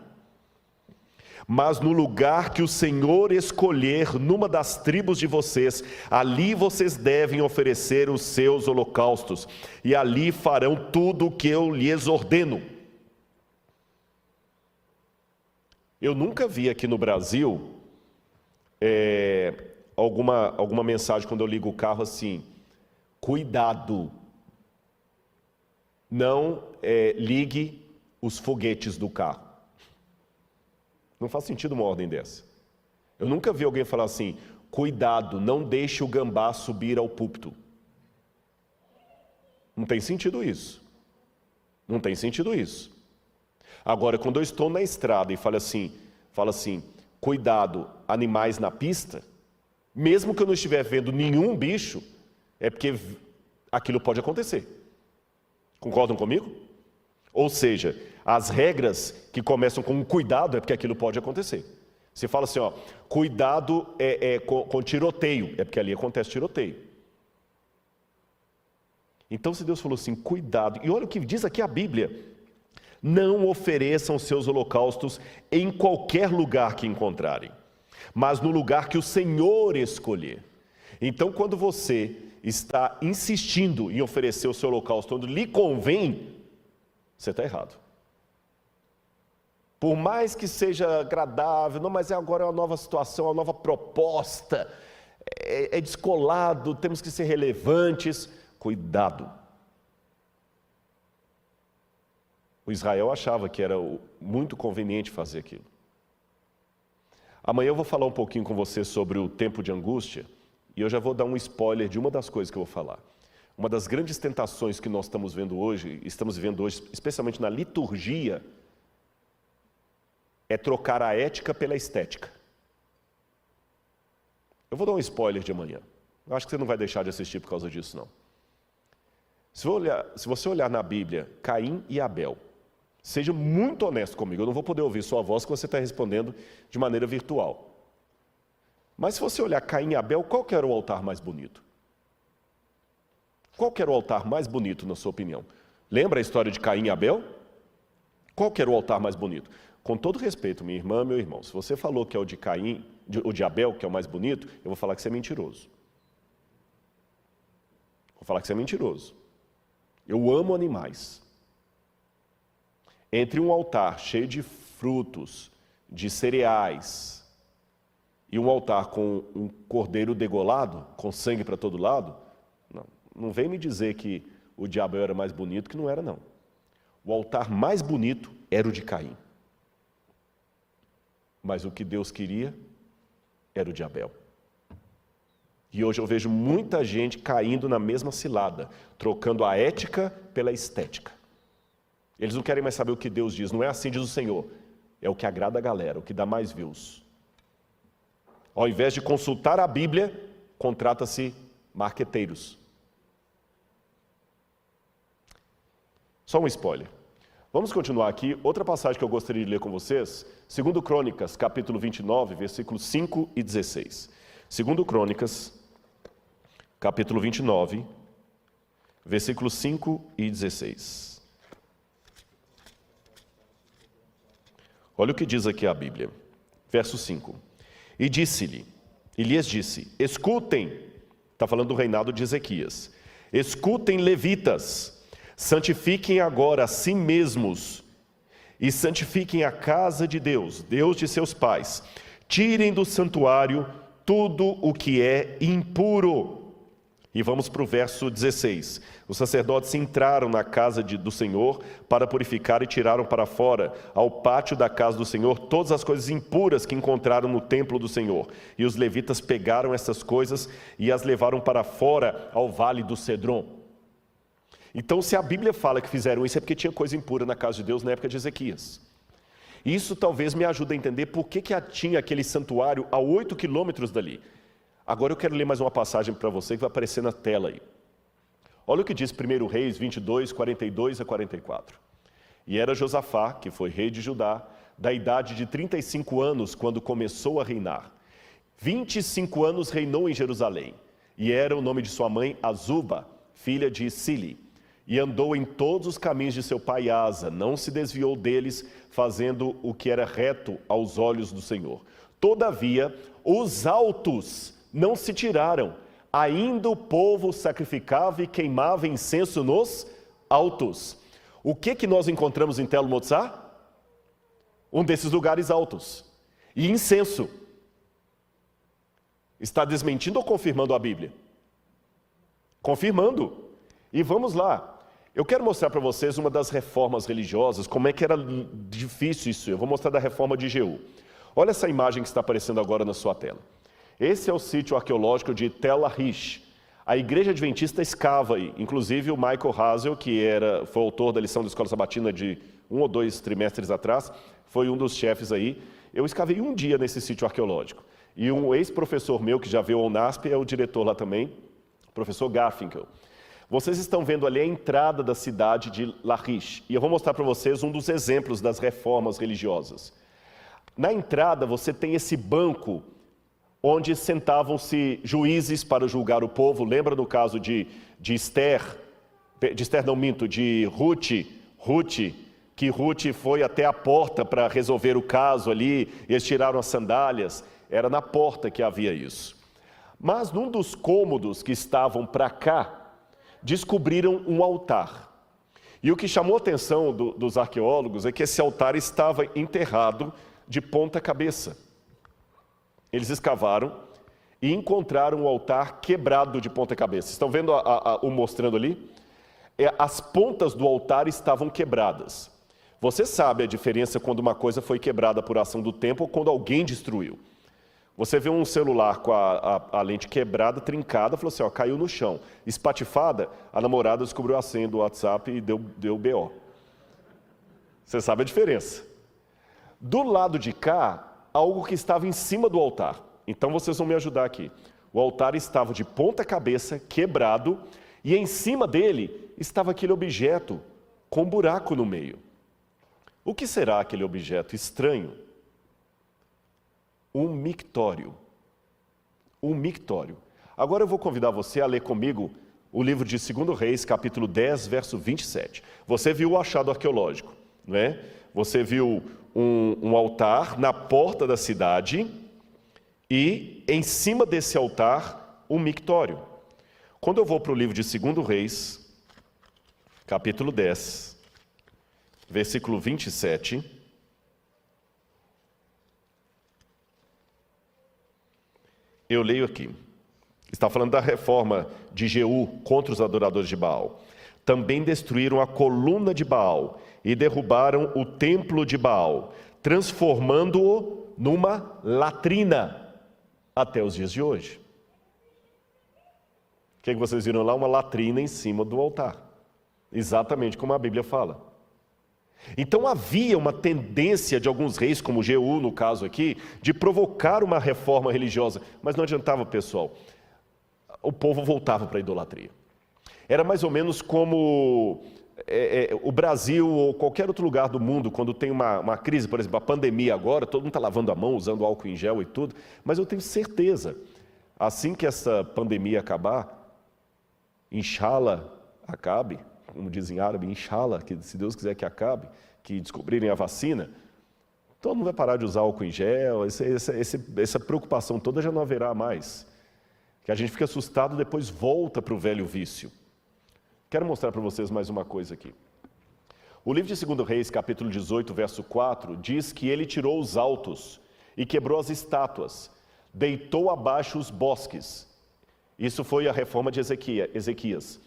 mas no lugar que o Senhor escolher numa das tribos de vocês, ali vocês devem oferecer os seus holocaustos, e ali farão tudo o que eu lhes ordeno. Eu nunca vi aqui no Brasil alguma mensagem quando eu ligo o carro assim, cuidado, não ligue os foguetes do carro. Não faz sentido uma ordem dessa. Eu nunca vi alguém falar assim, cuidado, não deixe o gambá subir ao púlpito. Não tem sentido isso. Não tem sentido isso. Agora, quando eu estou na estrada e falo assim, cuidado, animais na pista, mesmo que eu não estiver vendo nenhum bicho, é porque aquilo pode acontecer. Concordam comigo? Ou seja, as regras que começam com cuidado é porque aquilo pode acontecer. Você fala assim, cuidado com tiroteio, é porque ali acontece tiroteio. Então, se Deus falou assim, cuidado, e olha o que diz aqui a Bíblia, não ofereçam seus holocaustos em qualquer lugar que encontrarem, mas no lugar que o Senhor escolher. Então, quando você está insistindo em oferecer o seu holocausto onde lhe convém, você está errado. Por mais que seja agradável, não, mas agora é uma nova situação, uma nova proposta, é descolado, temos que ser relevantes, cuidado. O Israel achava que era muito conveniente fazer aquilo. Amanhã eu vou falar um pouquinho com você sobre o tempo de angústia, e eu já vou dar um spoiler de uma das coisas que eu vou falar. Uma das grandes tentações que nós estamos vivendo hoje, especialmente na liturgia, é trocar a ética pela estética. Eu vou dar um spoiler de amanhã. Eu acho que você não vai deixar de assistir por causa disso, não. Se você olhar na Bíblia, Caim e Abel, seja muito honesto comigo, eu não vou poder ouvir sua voz que você está respondendo de maneira virtual. Mas se você olhar Caim e Abel, qual que era o altar mais bonito? Qual que era o altar mais bonito, na sua opinião? Lembra a história de Caim e Abel? Qual que era o altar mais bonito? Com todo respeito, minha irmã, meu irmão, se você falou que é o de Caim, o de Abel, que é o mais bonito, eu vou falar que você é mentiroso. Vou falar que você é mentiroso. Eu amo animais. Entre um altar cheio de frutos, de cereais, e um altar com um cordeiro degolado, com sangue para todo lado, não vem me dizer que o de Abel era mais bonito, que não era, não. O altar mais bonito era o de Caim. Mas o que Deus queria era o de Abel. E hoje eu vejo muita gente caindo na mesma cilada, trocando a ética pela estética. Eles não querem mais saber o que Deus diz, não é assim diz o Senhor. É o que agrada a galera, o que dá mais views. Ao invés de consultar a Bíblia, contrata-se marqueteiros. Só um spoiler. Vamos continuar aqui. Outra passagem que eu gostaria de ler com vocês, 2 Crônicas, capítulo 29, versículos 5 e 16. 2 Crônicas, capítulo 29, versículos 5 e 16. Olha o que diz aqui a Bíblia. Verso 5. E lhes disse, escutem, está falando do reinado de Ezequias, escutem, levitas, santifiquem agora a si mesmos e santifiquem a casa de Deus, Deus de seus pais. Tirem do santuário tudo o que é impuro. E vamos para o verso 16. Os sacerdotes entraram na casa do Senhor para purificar e tiraram para fora, ao pátio da casa do Senhor, todas as coisas impuras que encontraram no templo do Senhor. E os levitas pegaram essas coisas e as levaram para fora, ao vale do Cedron. Então, se a Bíblia fala que fizeram isso, é porque tinha coisa impura na casa de Deus na época de Ezequias. Isso talvez me ajude a entender por que tinha aquele santuário a 8 quilômetros dali. Agora eu quero ler mais uma passagem para você que vai aparecer na tela aí. Olha o que diz 1 Reis 22, 42 a 44. E era Josafá, que foi rei de Judá, da idade de 35 anos, quando começou a reinar. 25 anos reinou em Jerusalém. E era o nome de sua mãe Azuba, filha de Sili. E andou em todos os caminhos de seu pai Asa, não se desviou deles, fazendo o que era reto aos olhos do Senhor. Todavia, os altos não se tiraram, ainda o povo sacrificava e queimava incenso nos altos. O que nós encontramos em Tel Motzá? Um desses lugares altos. E incenso. Está desmentindo ou confirmando a Bíblia? Confirmando. E vamos lá. Eu quero mostrar para vocês uma das reformas religiosas, como é que era difícil isso. Eu vou mostrar da reforma de Jeú. Olha essa imagem que está aparecendo agora na sua tela. Esse é o sítio arqueológico de Tel Lahish. A igreja adventista escava aí. Inclusive o Michael Hazel, que foi o autor da lição da Escola Sabatina de 1 ou 2 trimestres atrás, foi um dos chefes aí. Eu escavei um dia nesse sítio arqueológico. E um ex-professor meu, que já veio ao NASP, é o diretor lá também, o professor Garfinkel. Vocês estão vendo ali a entrada da cidade de Lahish. E eu vou mostrar para vocês um dos exemplos das reformas religiosas. Na entrada você tem esse banco onde sentavam-se juízes para julgar o povo. Lembra no caso de Ruth, que Ruth foi até a porta para resolver o caso ali, e eles tiraram as sandálias. Era na porta que havia isso. Mas num dos cômodos que estavam para cá, descobriram um altar. E o que chamou a atenção dos arqueólogos é que esse altar estava enterrado de ponta cabeça. Eles escavaram e encontraram o altar quebrado de ponta cabeça. Estão vendo o mostrando ali? As pontas do altar estavam quebradas. Você sabe a diferença quando uma coisa foi quebrada por ação do tempo ou quando alguém destruiu. Você vê um celular com a lente quebrada, trincada, falou assim, caiu no chão. Espatifada, a namorada descobriu a senha do WhatsApp e deu BO. Você sabe a diferença. Do lado de cá, algo que estava em cima do altar. Então vocês vão me ajudar aqui. O altar estava de ponta cabeça, quebrado, e em cima dele estava aquele objeto com um buraco no meio. O que será aquele objeto estranho? Um mictório. Um mictório. Agora eu vou convidar você a ler comigo o livro de 2 Reis, capítulo 10, verso 27. Você viu o achado arqueológico, não é? Você viu um altar na porta da cidade e em cima desse altar um mictório. Quando eu vou para o livro de 2 Reis, capítulo 10, versículo 27, eu leio aqui. Está falando da reforma de Jeú contra os adoradores de Baal. Também destruíram a coluna de Baal e derrubaram o templo de Baal, transformando-o numa latrina até os dias de hoje. O que vocês viram lá? Uma latrina em cima do altar. Exatamente como a Bíblia fala. Então havia uma tendência de alguns reis, como Jeú no caso aqui, de provocar uma reforma religiosa. Mas não adiantava, pessoal. O povo voltava para a idolatria. Era mais ou menos como o Brasil ou qualquer outro lugar do mundo, quando tem uma crise, por exemplo, a pandemia agora, todo mundo está lavando a mão, usando álcool em gel e tudo, mas eu tenho certeza, assim que essa pandemia acabar, inshallah acabe, como dizem em árabe, inshallah, que se Deus quiser que acabe, que descobrirem a vacina, todo mundo vai parar de usar álcool em gel, essa preocupação toda já não haverá mais. Que a gente fica assustado, depois volta para o velho vício. Quero mostrar para vocês mais uma coisa aqui. O livro de 2 Reis, capítulo 18, verso 4, diz que ele tirou os altos e quebrou as estátuas, deitou abaixo os bosques. Isso foi a reforma de Ezequias.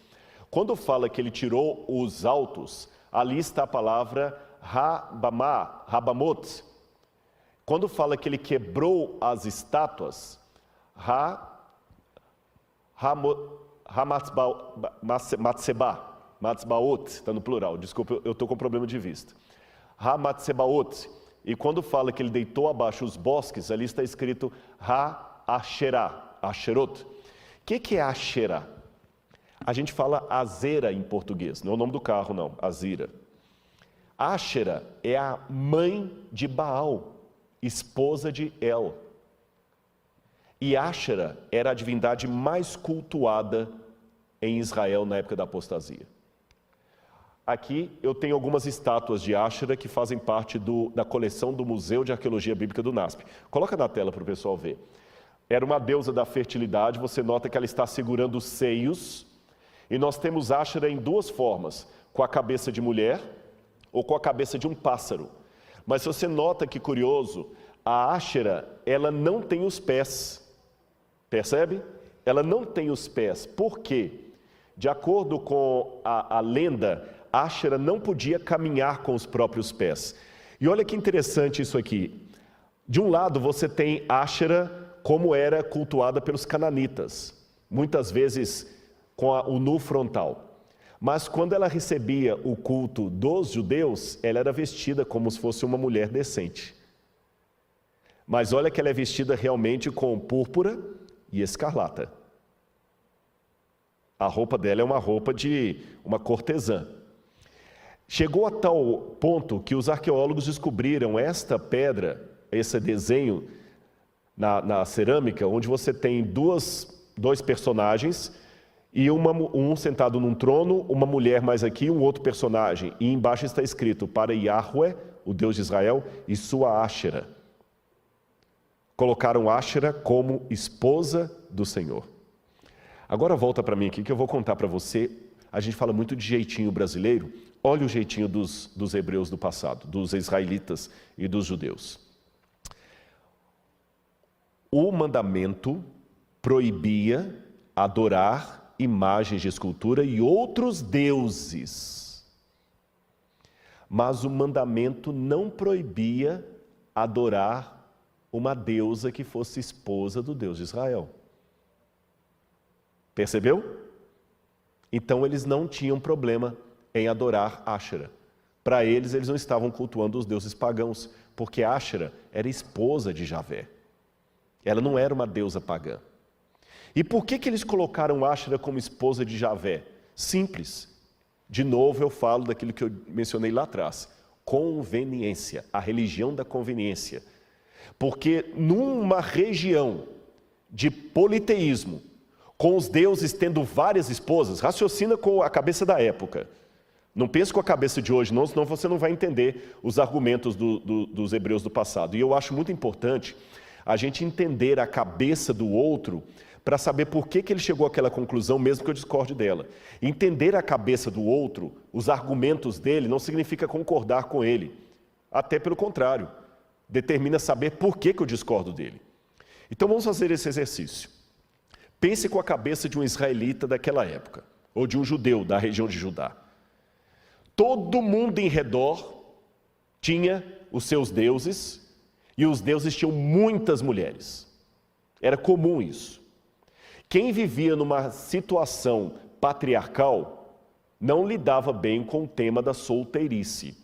Quando fala que ele tirou os altos, ali está a palavra Rabamot. Quando fala que ele quebrou as estátuas, Matzbaot, está no plural, desculpa, eu estou com problema de vista. Hamatzbaot, e quando fala que ele deitou abaixo os bosques, ali está escrito Asherot. O que é Asherah? A gente fala Azera em português, não é o nome do carro não, Azira. Asherah é a mãe de Baal, esposa de El. E Asherah era a divindade mais cultuada em Israel na época da apostasia. Aqui eu tenho algumas estátuas de Asherah que fazem parte da coleção do Museu de Arqueologia Bíblica do NASP. Coloca na tela para o pessoal ver. Era uma deusa da fertilidade, você nota que ela está segurando os seios. E nós temos Asherah em duas formas, com a cabeça de mulher ou com a cabeça de um pássaro. Mas você nota que curioso, a Asherah, ela não tem os pés. Percebe? Ela não tem os pés. Por quê? De acordo com a lenda, Asherah não podia caminhar com os próprios pés. E olha que interessante isso aqui. De um lado você tem Asherah como era cultuada pelos cananitas, muitas vezes com o nu frontal. Mas quando ela recebia o culto dos judeus, ela era vestida como se fosse uma mulher decente. Mas olha que ela é vestida realmente com púrpura e escarlata. A roupa dela é uma roupa de uma cortesã. Chegou a tal ponto que os arqueólogos descobriram esta pedra, esse desenho na cerâmica, onde você tem dois personagens, e um sentado num trono, uma mulher mais aqui, um outro personagem. E embaixo está escrito, para Yahweh, o Deus de Israel, e sua Asherah. Colocaram Asherah como esposa do Senhor. Agora volta para mim aqui que eu vou contar para você. A gente fala muito de jeitinho brasileiro. Olha o jeitinho dos hebreus do passado, dos israelitas e dos judeus. O mandamento proibia adorar imagens de escultura e outros deuses. Mas o mandamento não proibia adorar uma deusa que fosse esposa do Deus de Israel. Percebeu? Então eles não tinham problema em adorar Asherah. Para eles não estavam cultuando os deuses pagãos, porque Asherah era esposa de Javé. Ela não era uma deusa pagã. E por que eles colocaram Asherah como esposa de Javé? Simples. De novo eu falo daquilo que eu mencionei lá atrás. Conveniência, a religião da conveniência. Porque numa região de politeísmo, com os deuses tendo várias esposas, raciocina com a cabeça da época. Não pense com a cabeça de hoje, não, senão você não vai entender os argumentos dos hebreus do passado. E eu acho muito importante a gente entender a cabeça do outro para saber por que ele chegou àquela conclusão, mesmo que eu discorde dela. Entender a cabeça do outro, os argumentos dele, não significa concordar com ele. Até pelo contrário, determina saber por que eu discordo dele. Então vamos fazer esse exercício. Pense com a cabeça de um israelita daquela época, ou de um judeu da região de Judá. Todo mundo em redor tinha os seus deuses, e os deuses tinham muitas mulheres. Era comum isso. Quem vivia numa situação patriarcal não lidava bem com o tema da solteirice.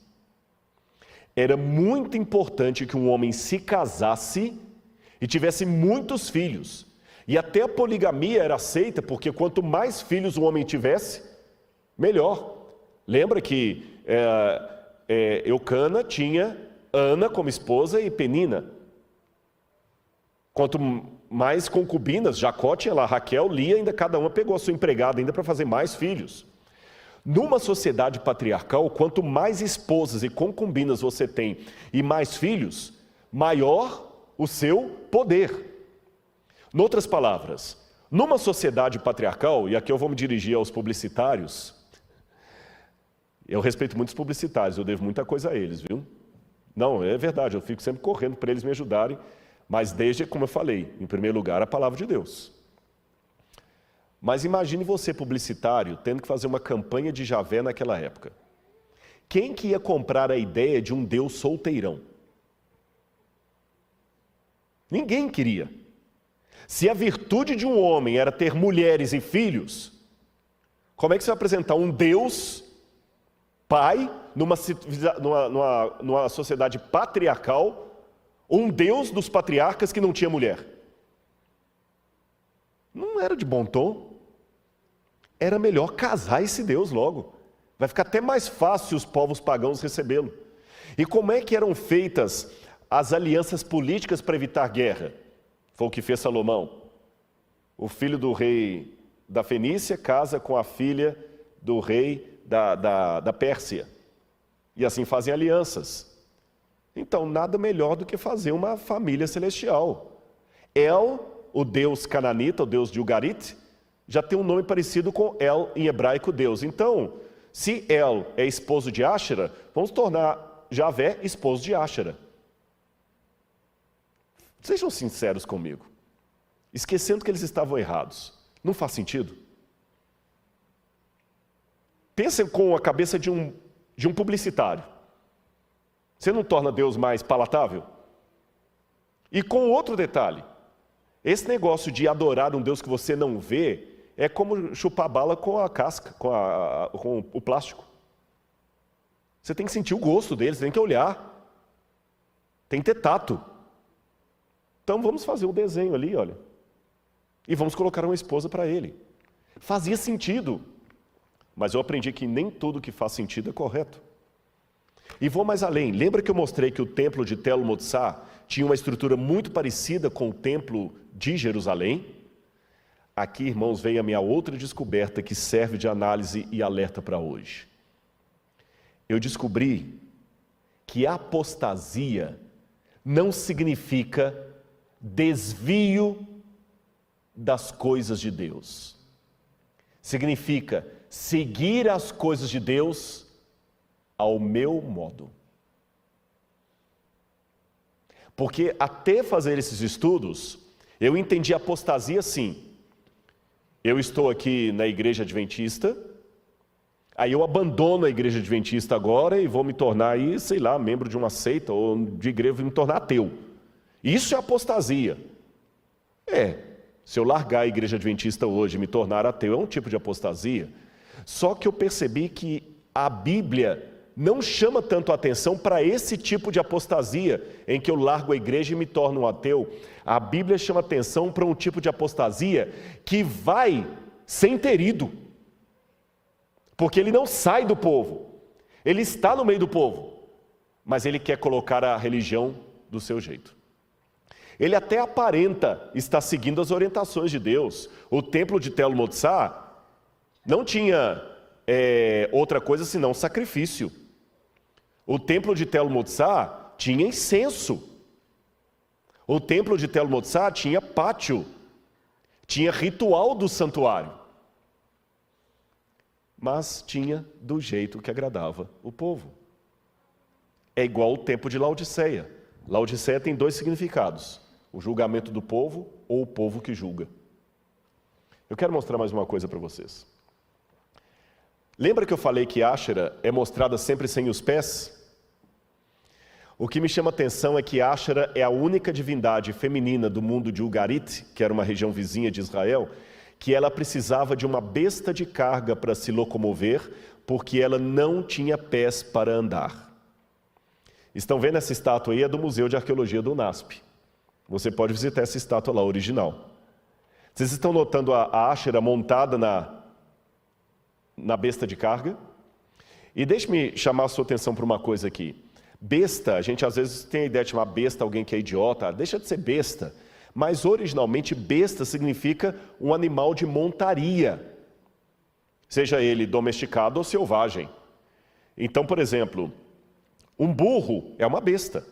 Era muito importante que um homem se casasse e tivesse muitos filhos. E até a poligamia era aceita, porque quanto mais filhos o homem tivesse, melhor. Lembra que Eucana tinha Ana como esposa e Penina. Quanto mais concubinas, Jacó tinha lá, Raquel, Lia, ainda cada uma pegou a sua empregada ainda para fazer mais filhos. Numa sociedade patriarcal, quanto mais esposas e concubinas você tem e mais filhos, maior o seu poder. Noutras palavras, numa sociedade patriarcal, e aqui eu vou me dirigir aos publicitários, eu respeito muitos publicitários, eu devo muita coisa a eles, viu? Não, é verdade, eu fico sempre correndo para eles me ajudarem, mas desde, como eu falei, em primeiro lugar, a palavra de Deus. Mas imagine você, publicitário, tendo que fazer uma campanha de Javé naquela época. Quem que ia comprar a ideia de um Deus solteirão? Ninguém queria. Se a virtude de um homem era ter mulheres e filhos, como é que você vai apresentar um Deus, pai, numa sociedade patriarcal, um Deus dos patriarcas que não tinha mulher? Não era de bom tom. Era melhor casar esse Deus logo. Vai ficar até mais fácil os povos pagãos recebê-lo. E como é que eram feitas as alianças políticas para evitar guerra? Foi o que fez Salomão. O filho do rei da Fenícia casa com a filha do rei da Pérsia. E assim fazem alianças. Então, nada melhor do que fazer uma família celestial. El, o deus cananita, o deus de Ugarit, já tem um nome parecido com El em hebraico, Deus. Então, se El é esposo de Áshera, vamos tornar Javé esposo de Áshera. Sejam sinceros comigo. Esquecendo que eles estavam errados. Não faz sentido? Pensem com a cabeça de um publicitário. Você não torna Deus mais palatável? E com outro detalhe. Esse negócio de adorar um Deus que você não vê é como chupar bala com a casca, com o plástico. Você tem que sentir o gosto dele, você tem que olhar. Tem que ter tato. Então vamos fazer um desenho ali, olha. E vamos colocar uma esposa para ele. Fazia sentido. Mas eu aprendi que nem tudo que faz sentido é correto. E vou mais além. Lembra que eu mostrei que o templo de Tel Motsar tinha uma estrutura muito parecida com o templo de Jerusalém? Aqui, irmãos, vem a minha outra descoberta que serve de análise e alerta para hoje. Eu descobri que apostasia não significa desvio das coisas de Deus. Significa seguir as coisas de Deus ao meu modo. Porque até fazer esses estudos, eu entendi apostasia assim. Eu estou aqui na igreja adventista, aí eu abandono a igreja adventista agora e vou me tornar aí, sei lá, membro de uma seita ou de igreja e me tornar ateu. Isso é apostasia. Se eu largar a igreja adventista hoje e me tornar ateu, é um tipo de apostasia. Só que eu percebi que a Bíblia não chama tanto a atenção para esse tipo de apostasia, em que eu largo a igreja e me torno um ateu. A Bíblia chama atenção para um tipo de apostasia que vai sem ter ido. Porque ele não sai do povo. Ele está no meio do povo. Mas ele quer colocar a religião do seu jeito. Ele até aparenta estar seguindo as orientações de Deus. O templo de Tel Motsar não tinha outra coisa senão sacrifício. O templo de Tel Motsar tinha incenso. O templo de Tel Motsar tinha pátio. Tinha ritual do santuário. Mas tinha do jeito que agradava o povo. É igual o templo de Laodiceia. Laodiceia tem dois significados: o julgamento do povo ou o povo que julga. Eu quero mostrar mais uma coisa para vocês. Lembra que eu falei que Áshera é mostrada sempre sem os pés? O que me chama a atenção é que Áshera é a única divindade feminina do mundo de Ugarit, que era uma região vizinha de Israel, que ela precisava de uma besta de carga para se locomover, porque ela não tinha pés para andar. Estão vendo essa estátua aí? É do Museu de Arqueologia do UNASP. Você pode visitar essa estátua lá, original. Vocês estão notando a Áshera montada na besta de carga? E deixe-me chamar a sua atenção para uma coisa aqui. Besta, a gente às vezes tem a ideia de chamar besta alguém que é idiota, deixa de ser besta. Mas originalmente besta significa um animal de montaria, seja ele domesticado ou selvagem. Então, por exemplo, um burro é uma besta.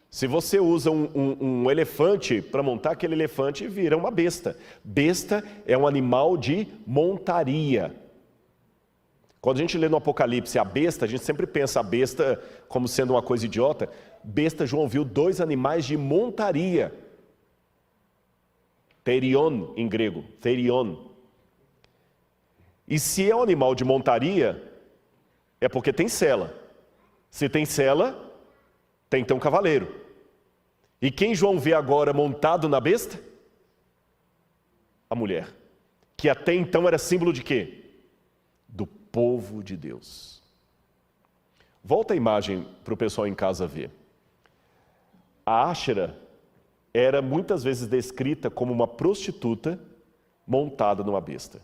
Se você usa um elefante para montar, aquele elefante vira uma besta. Besta é um animal de montaria. Quando a gente lê no Apocalipse a besta, a gente sempre pensa a besta como sendo uma coisa idiota. Besta, João viu 2 animais de montaria. Therion, em grego. Therion. E se é um animal de montaria, é porque tem sela. Se tem sela, tem então um cavaleiro. E quem João vê agora montado na besta? A mulher. Que até então era símbolo de quê? Do povo de Deus. Volta a imagem para o pessoal em casa ver. A Áshera era muitas vezes descrita como uma prostituta montada numa besta.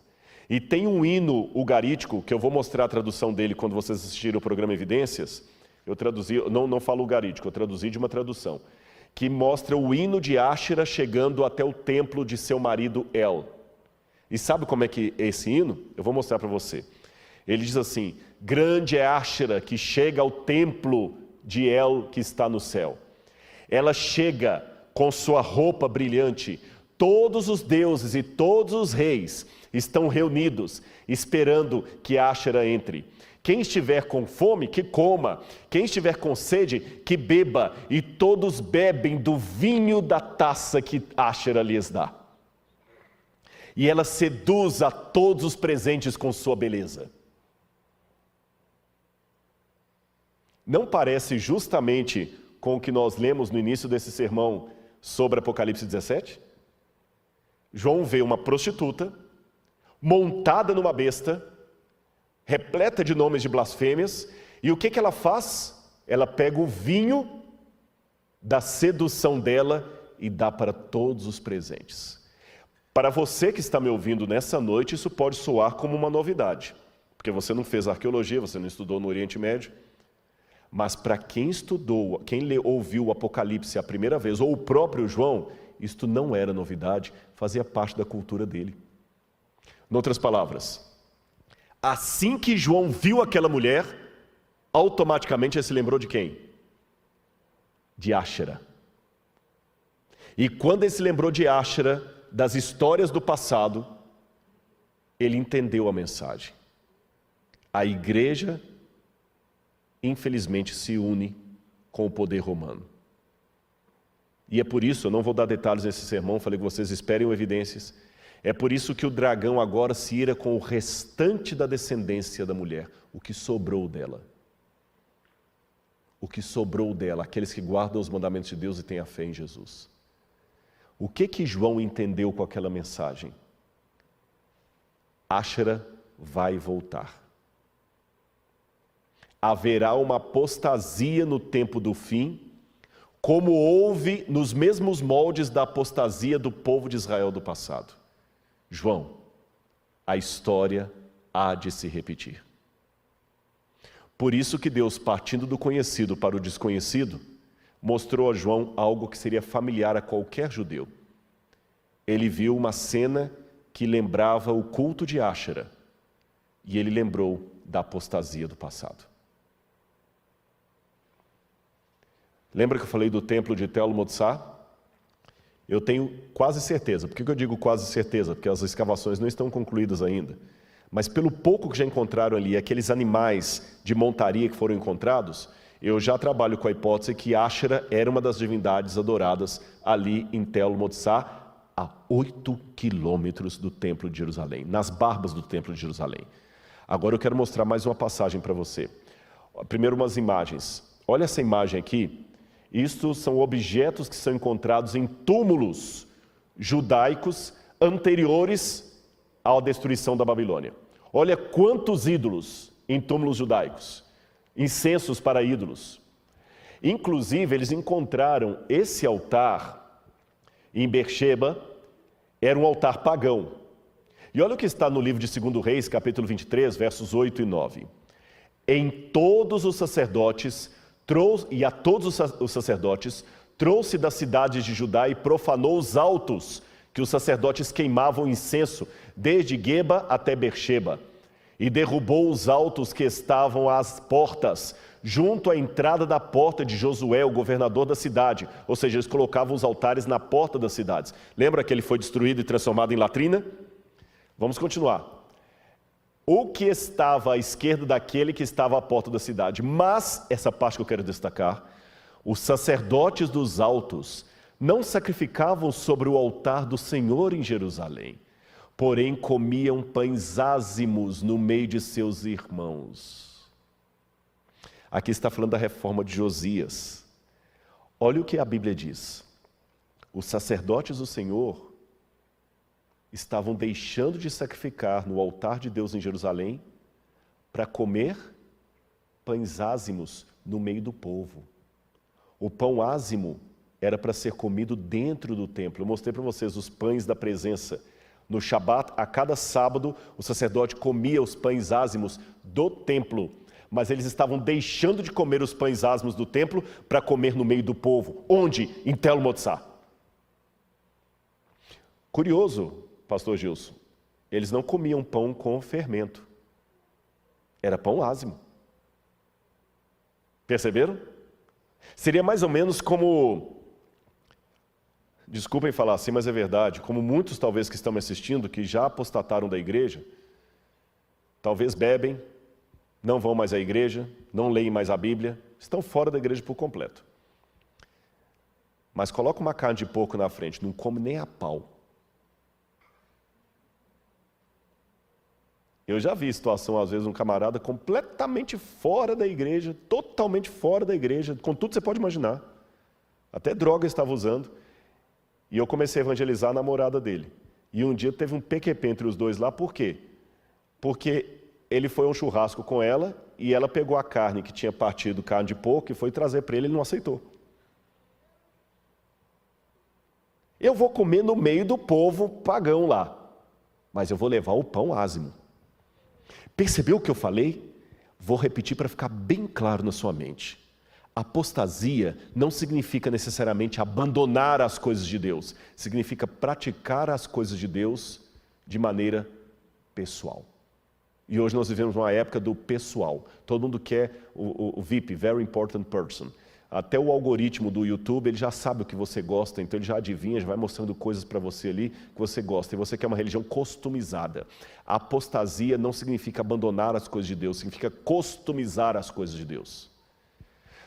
E tem um hino ugarítico, que eu vou mostrar a tradução dele quando vocês assistirem o programa Evidências. Eu traduzi, não falo ugarítico, eu traduzi de uma tradução, que mostra o hino de Áshera chegando até o templo de seu marido El. E sabe como é que é esse hino? Eu vou mostrar para você. Ele diz assim: grande é Áshera que chega ao templo de El que está no céu. Ela chega com sua roupa brilhante. Todos os deuses e todos os reis estão reunidos, esperando que Áshera entre. Quem estiver com fome, que coma. Quem estiver com sede, que beba. E todos bebem do vinho da taça que Áshera lhes dá. E ela seduz a todos os presentes com sua beleza. Não parece justamente com o que nós lemos no início desse sermão sobre Apocalipse 17? João vê uma prostituta montada numa besta, repleta de nomes de blasfêmias, e o que ela faz? Ela pega o vinho da sedução dela e dá para todos os presentes. Para você que está me ouvindo nessa noite, isso pode soar como uma novidade, porque você não fez arqueologia, você não estudou no Oriente Médio. Mas para quem estudou, quem ouviu o Apocalipse a primeira vez, ou o próprio João, isto não era novidade, fazia parte da cultura dele. Em outras palavras, assim que João viu aquela mulher, automaticamente ele se lembrou de quem? De Áshera. E quando ele se lembrou de Áshera, das histórias do passado, ele entendeu a mensagem. A igreja, infelizmente, se une com o poder romano. E é por isso, eu não vou dar detalhes nesse sermão, falei que vocês esperem evidências. É por isso que o dragão agora se ira com o restante da descendência da mulher, o que sobrou dela. O que sobrou dela, aqueles que guardam os mandamentos de Deus e têm a fé em Jesus. O que João entendeu com aquela mensagem? Áshera vai voltar. Haverá uma apostasia no tempo do fim, como houve nos mesmos moldes da apostasia do povo de Israel do passado. João, a história há de se repetir. Por isso que Deus, partindo do conhecido para o desconhecido, mostrou a João algo que seria familiar a qualquer judeu. Ele viu uma cena que lembrava o culto de Áshera, e ele lembrou da apostasia do passado. Lembra que eu falei do templo de Tel Motsar? Eu tenho quase certeza. Por que eu digo quase certeza? Porque as escavações não estão concluídas ainda. Mas pelo pouco que já encontraram ali, aqueles animais de montaria que foram encontrados, eu já trabalho com a hipótese que Áshera era uma das divindades adoradas ali em Tel Motsar, a 8 quilômetros do templo de Jerusalém, nas barbas do templo de Jerusalém. Agora eu quero mostrar mais uma passagem para você. Primeiro umas imagens. Olha essa imagem aqui. Isto são objetos que são encontrados em túmulos judaicos anteriores à destruição da Babilônia. Olha quantos ídolos em túmulos judaicos, incensos para ídolos. Inclusive, eles encontraram esse altar em Beersheba, era um altar pagão. E olha o que está no livro de 2 Reis, capítulo 23, versos 8 e 9. em todos os sacerdotes, e a todos os sacerdotes, trouxe das cidades de Judá e profanou os altos, que os sacerdotes queimavam incenso, desde Geba até Beersheba, e derrubou os altos que estavam às portas, junto à entrada da porta de Josué, o governador da cidade. Ou seja, eles colocavam os altares na porta das cidades. Lembra que ele foi destruído e transformado em latrina? Vamos continuar. O que estava à esquerda daquele que estava à porta da cidade. Mas, essa parte que eu quero destacar, os sacerdotes dos altos não sacrificavam sobre o altar do Senhor em Jerusalém, porém comiam pães ázimos no meio de seus irmãos. Aqui está falando da reforma de Josias. Olha o que a Bíblia diz. Os sacerdotes do Senhor estavam deixando de sacrificar no altar de Deus em Jerusalém para comer pães ázimos no meio do povo. O pão ázimo era para ser comido dentro do templo. Eu mostrei para vocês os pães da presença. No Shabat, a cada sábado, o sacerdote comia os pães ázimos do templo, mas eles estavam deixando de comer os pães ázimos do templo para comer no meio do povo. Onde? Em Tel Motzá. Curioso, pastor Gilson, eles não comiam pão com fermento. Era pão ázimo. Perceberam? Seria mais ou menos como, desculpem falar assim, mas é verdade, como muitos talvez que estão me assistindo, que já apostataram da igreja, talvez bebem, não vão mais à igreja, não leem mais a Bíblia, estão fora da igreja por completo. Mas coloca uma carne de porco na frente, não come nem a pau. Eu já vi situação, às vezes, um camarada completamente fora da igreja, totalmente fora da igreja, com tudo que você pode imaginar. Até droga estava usando. E eu comecei a evangelizar a namorada dele. E um dia teve um PQP entre os dois lá, por quê? Porque ele foi a um churrasco com ela e ela pegou a carne que tinha partido, carne de porco, e foi trazer para ele, ele não aceitou. Eu vou comer no meio do povo pagão lá, mas eu vou levar o pão ázimo. Percebeu o que eu falei? Vou repetir para ficar bem claro na sua mente. Apostasia não significa necessariamente abandonar as coisas de Deus. Significa praticar as coisas de Deus de maneira pessoal. E hoje nós vivemos uma época do pessoal. Todo mundo quer o VIP, Very Important Person. Até o algoritmo do YouTube, ele já sabe o que você gosta, então ele já adivinha, já vai mostrando coisas para você ali que você gosta. E você quer uma religião customizada. A apostasia não significa abandonar as coisas de Deus, significa customizar as coisas de Deus.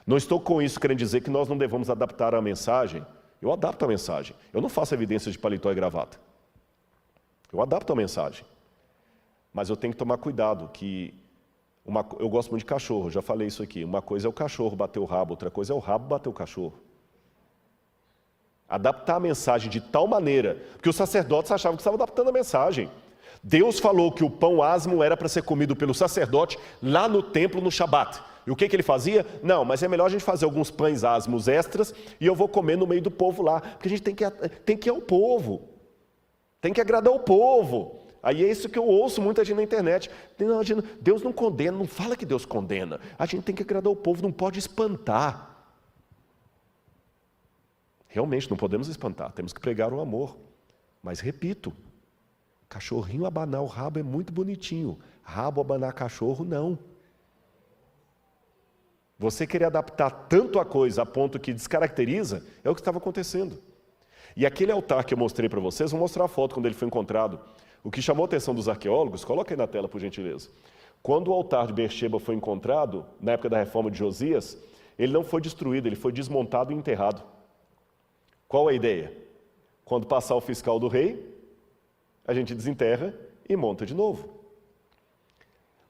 Não estou com isso querendo dizer que nós não devamos adaptar a mensagem. Eu adapto a mensagem. Eu não faço evidência de paletó e gravata. Eu adapto a mensagem. Mas eu tenho que tomar cuidado que... eu gosto muito de cachorro, já falei isso aqui. Uma coisa é o cachorro bater o rabo, outra coisa é o rabo bater o cachorro. Adaptar a mensagem de tal maneira, porque os sacerdotes achavam que estavam adaptando a mensagem. Deus falou que o pão ázimo era para ser comido pelo sacerdote lá no templo no Shabat. E o que ele fazia? Não, mas é melhor a gente fazer alguns pães ázimos extras e eu vou comer no meio do povo lá, porque a gente tem que ir ao povo, tem que agradar o povo. Aí é isso que eu ouço muita gente na internet. Não, Deus não condena, não fala que Deus condena. A gente tem que agradar o povo, não pode espantar. Realmente, não podemos espantar, temos que pregar o amor. Mas repito, cachorrinho abanar o rabo é muito bonitinho. Rabo abanar cachorro, não. Você querer adaptar tanto a coisa a ponto que descaracteriza, é o que estava acontecendo. E aquele altar que eu mostrei para vocês, vou mostrar a foto quando ele foi encontrado. O que chamou a atenção dos arqueólogos, coloca aí na tela, por gentileza. Quando o altar de Beersheba foi encontrado, na época da reforma de Josias, ele não foi destruído, ele foi desmontado e enterrado. Qual a ideia? Quando passar o fiscal do rei, a gente desenterra e monta de novo.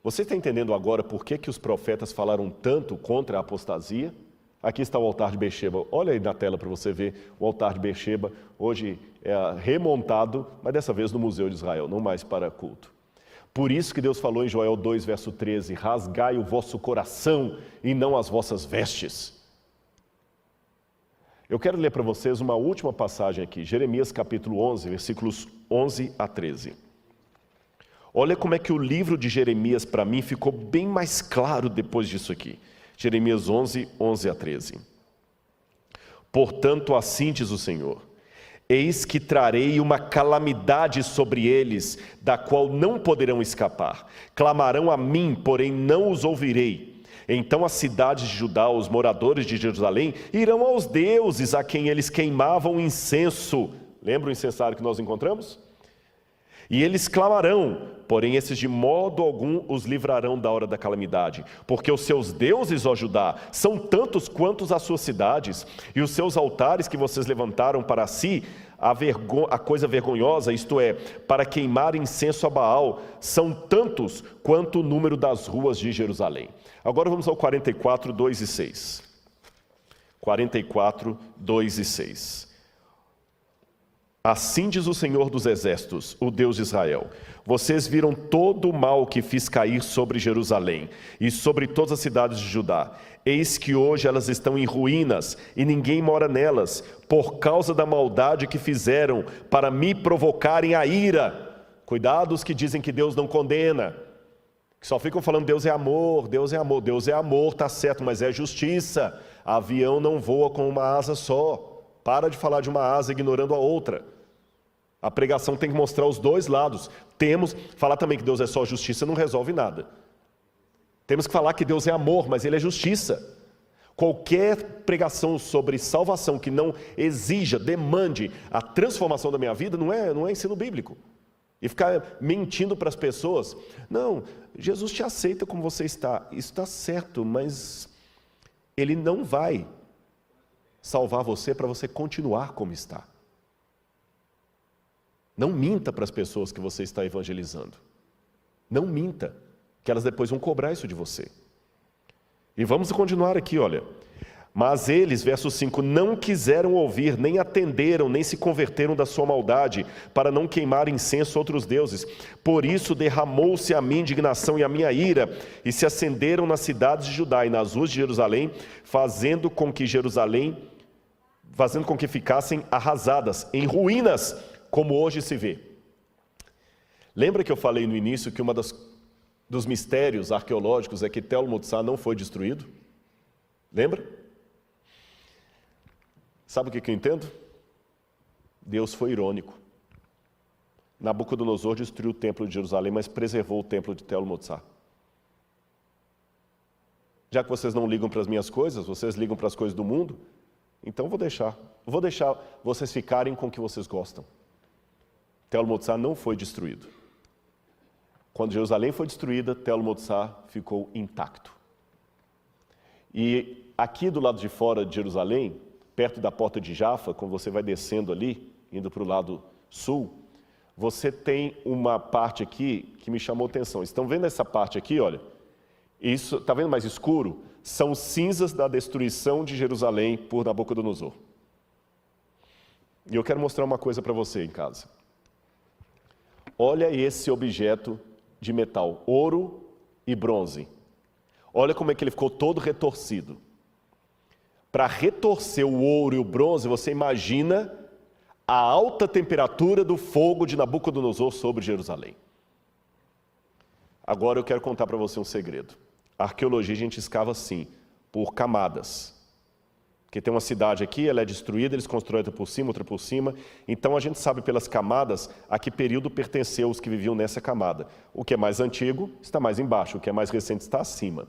Você está entendendo agora por que os profetas falaram tanto contra a apostasia? Aqui está o altar de Beersheba. Olha aí na tela para você ver o altar de Beersheba. Hoje é remontado, mas dessa vez no Museu de Israel, não mais para culto. Por isso que Deus falou em Joel 2, verso 13, rasgai o vosso coração e não as vossas vestes. Eu quero ler para vocês uma última passagem aqui, Jeremias capítulo 11, versículos 11 a 13. Olha como é que o livro de Jeremias, para mim, ficou bem mais claro depois disso aqui. Jeremias 11, 11 a 13. Portanto, assim diz o Senhor: eis que trarei uma calamidade sobre eles, da qual não poderão escapar. Clamarão a mim, porém não os ouvirei. Então as cidades de Judá, os moradores de Jerusalém, irão aos deuses a quem eles queimavam incenso. Lembra o incensário que nós encontramos? E eles clamarão, porém esses de modo algum os livrarão da hora da calamidade, porque os seus deuses, ó Judá, são tantos quantos as suas cidades, e os seus altares que vocês levantaram para si, a coisa vergonhosa, isto é, para queimar incenso a Baal, são tantos quanto o número das ruas de Jerusalém. Agora vamos ao 44, 2 e 6. 44, 2 e 6. Assim diz o Senhor dos Exércitos, o Deus de Israel: vocês viram todo o mal que fiz cair sobre Jerusalém e sobre todas as cidades de Judá. Eis que hoje elas estão em ruínas e ninguém mora nelas, por causa da maldade que fizeram para me provocarem a ira. Cuidado os que dizem que Deus não condena, que só ficam falando Deus é amor, Deus é amor. Deus é amor, tá certo, mas é justiça. Avião não voa com uma asa só. Para de falar de uma asa ignorando a outra. A pregação tem que mostrar os dois lados. Falar também que Deus é só justiça não resolve nada. Temos que falar que Deus é amor, mas Ele é justiça. Qualquer pregação sobre salvação que não exija, demande a transformação da minha vida, não é ensino bíblico. E ficar mentindo para as pessoas: não, Jesus te aceita como você está. Isso está certo, mas Ele não vai salvar você para você continuar como está. Não minta para as pessoas que você está evangelizando. Não minta, que elas depois vão cobrar isso de você. E vamos continuar aqui, olha. Mas eles, verso 5, não quiseram ouvir, nem atenderam, nem se converteram da sua maldade, para não queimar incenso a outros deuses. Por isso derramou-se a minha indignação e a minha ira, e se acenderam nas cidades de Judá e nas ruas de Jerusalém, fazendo com que ficassem arrasadas, em ruínas, como hoje se vê. Lembra que eu falei no início que dos mistérios arqueológicos é que Tel Motsar não foi destruído? Lembra? Sabe o que eu entendo? Deus foi irônico. Nabucodonosor destruiu o templo de Jerusalém, mas preservou o templo de Tel Motsar. Já que vocês não ligam para as minhas coisas, vocês ligam para as coisas do mundo, então vou deixar vocês ficarem com o que vocês gostam. Tel Motsar não foi destruído. Quando Jerusalém foi destruída, Tel Motsar ficou intacto. E aqui do lado de fora de Jerusalém, perto da porta de Jafa, quando você vai descendo ali, indo para o lado sul, você tem uma parte aqui que me chamou a atenção. Estão vendo essa parte aqui, olha? Isso, está vendo mais escuro? São cinzas da destruição de Jerusalém por Nabucodonosor. E eu quero mostrar uma coisa para você em casa. Olha esse objeto de metal, ouro e bronze. Olha como é que ele ficou todo retorcido. Para retorcer o ouro e o bronze, você imagina a alta temperatura do fogo de Nabucodonosor sobre Jerusalém. Agora eu quero contar para você um segredo. A arqueologia a gente escava assim, por camadas. Porque tem uma cidade aqui, ela é destruída, eles constroem outra por cima, outra por cima. Então a gente sabe pelas camadas a que período pertenceu os que viviam nessa camada. O que é mais antigo está mais embaixo, o que é mais recente está acima.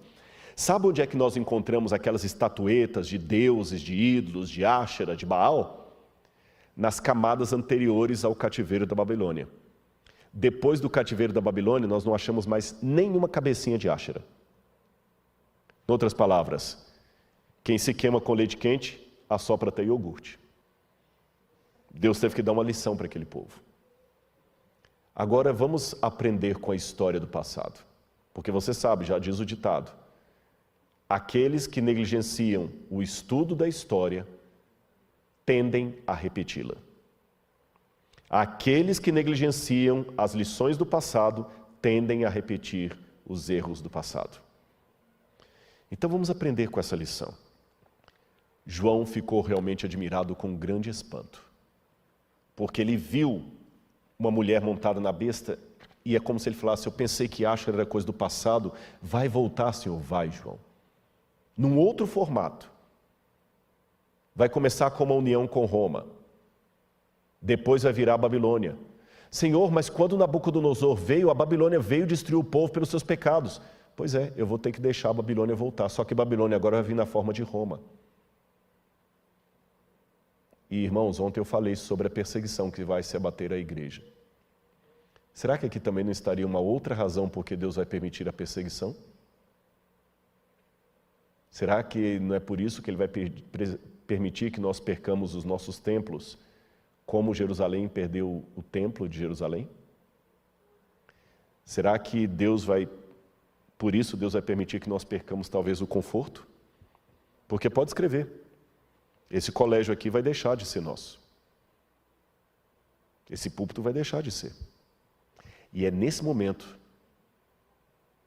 Sabe onde é que nós encontramos aquelas estatuetas de deuses, de ídolos, de Áshera, de Baal? Nas camadas anteriores ao cativeiro da Babilônia. Depois do cativeiro da Babilônia, nós não achamos mais nenhuma cabecinha de Áshera. Em outras palavras, quem se queima com leite quente, assopra até iogurte. Deus teve que dar uma lição para aquele povo. Agora vamos aprender com a história do passado. Porque você sabe, já diz o ditado, aqueles que negligenciam o estudo da história tendem a repeti-la. Aqueles que negligenciam as lições do passado tendem a repetir os erros do passado. Então vamos aprender com essa lição. João ficou realmente admirado com um grande espanto, porque ele viu uma mulher montada na besta E é como se ele falasse, eu pensei que Asher era coisa do passado, vai voltar, Senhor, vai, João. Num outro formato. Vai começar com uma união com Roma. Depois vai virar a Babilônia. Senhor, mas quando Nabucodonosor veio, a Babilônia veio destruir o povo pelos seus pecados. Pois é, eu vou ter que deixar a Babilônia voltar, só que Babilônia agora vai vir na forma de Roma. E irmãos, ontem eu falei sobre a perseguição que vai se abater à igreja. Será que aqui também não estaria uma outra razão por que Deus vai permitir a perseguição? Será que não é por isso que Ele vai permitir que nós percamos os nossos templos, como Jerusalém perdeu o templo de Jerusalém? Será que por isso Deus vai permitir que nós percamos talvez o conforto? Porque pode escrever, esse colégio aqui vai deixar de ser nosso. Esse púlpito vai deixar de ser. E é nesse momento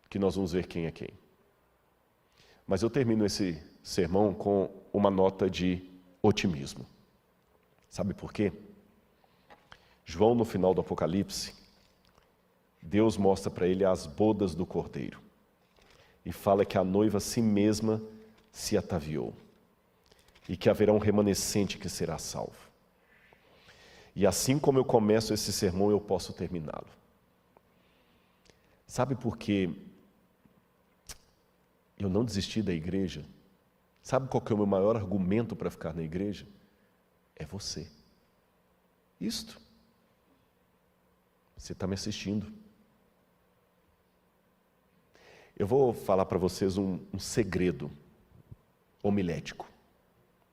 que nós vamos ver quem é quem. Mas eu termino esse sermão com uma nota de otimismo. Sabe por quê? João, no final do Apocalipse, Deus mostra para ele as bodas do Cordeiro e fala que a noiva a si mesma se ataviou e que haverá um remanescente que será salvo. E assim como eu começo esse sermão, eu posso terminá-lo. Sabe por que eu não desisti da igreja? Sabe qual que é o meu maior argumento para ficar na igreja? É você. Isto. Você está me assistindo. Eu vou falar para vocês um segredo homilético.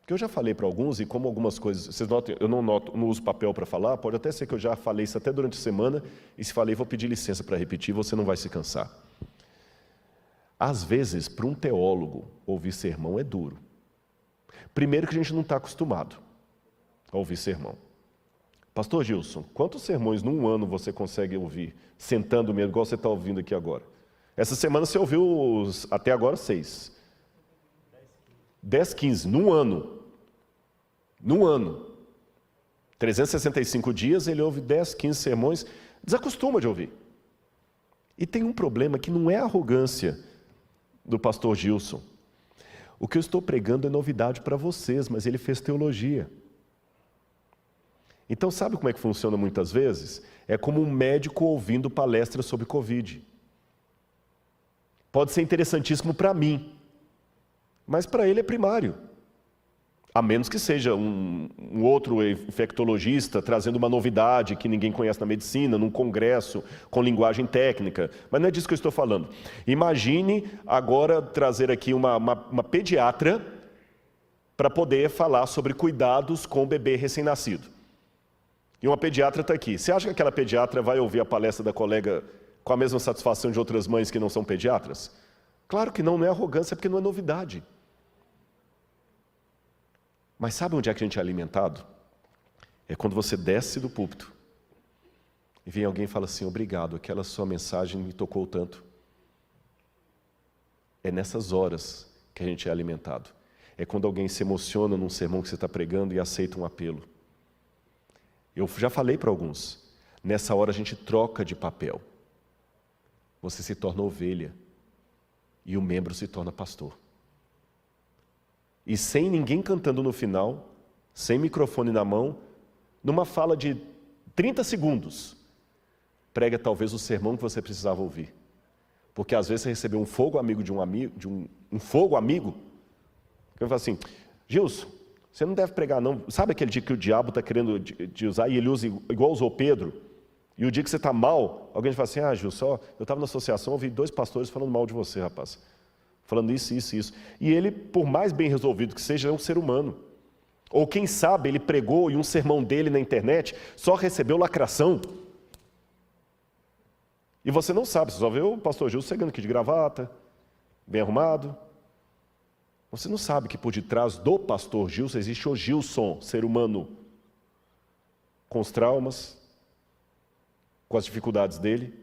Que eu já falei para alguns, e como algumas coisas, vocês notam, eu não uso papel para falar, pode até ser que eu já falei isso até durante a semana, e se falei, vou pedir licença para repetir, você não vai se cansar. Às vezes, para um teólogo, ouvir sermão é duro. Primeiro que a gente não está acostumado a ouvir sermão. Pastor Gilson, quantos sermões num ano você consegue ouvir, sentando mesmo, igual você está ouvindo aqui agora? Essa semana você ouviu até agora 6. 10, 15, num ano. Num ano. 365 dias, ele ouve 10, 15 sermões, desacostuma de ouvir. E tem um problema que não é a arrogância do pastor Gilson. O que eu estou pregando é novidade para vocês, mas ele fez teologia. Então, sabe como é que funciona muitas vezes? É como um médico ouvindo palestra sobre Covid. Pode ser interessantíssimo para mim, mas para ele é primário. A menos que seja um outro infectologista trazendo uma novidade que ninguém conhece na medicina, num congresso com linguagem técnica. Mas não é disso que eu estou falando. Imagine agora trazer aqui uma pediatra para poder falar sobre cuidados com o bebê recém-nascido. E uma pediatra está aqui. Você acha que aquela pediatra vai ouvir a palestra da colega com a mesma satisfação de outras mães que não são pediatras? Claro que não, não é arrogância, porque não é novidade. Mas sabe onde é que a gente é alimentado? É quando você desce do púlpito e vem alguém e fala assim, obrigado, aquela sua mensagem me tocou tanto. É nessas horas que a gente é alimentado. É quando alguém se emociona num sermão que você está pregando e aceita um apelo. Eu já falei para alguns, nessa hora a gente troca de papel. Você se torna ovelha e o membro se torna pastor. E sem ninguém cantando no final, sem microfone na mão, numa fala de 30 segundos, prega talvez o sermão que você precisava ouvir. Porque às vezes você recebeu um fogo amigo um fogo amigo, que fala assim, Gilson, você não deve pregar não. Sabe aquele dia que o diabo está querendo te usar e ele usa igual usou Pedro? E o dia que você está mal, alguém fala assim, Gilson, eu estava na associação, ouvi 2 pastores falando mal de você, rapaz. Falando isso, isso, isso. E ele, por mais bem resolvido que seja, é um ser humano. Ou quem sabe, ele pregou e um sermão dele na internet só recebeu lacração. E você não sabe, você só vê o pastor Gilson chegando aqui de gravata, bem arrumado. Você não sabe que por detrás do pastor Gilson existe o Gilson, ser humano, com os traumas, com as dificuldades dele,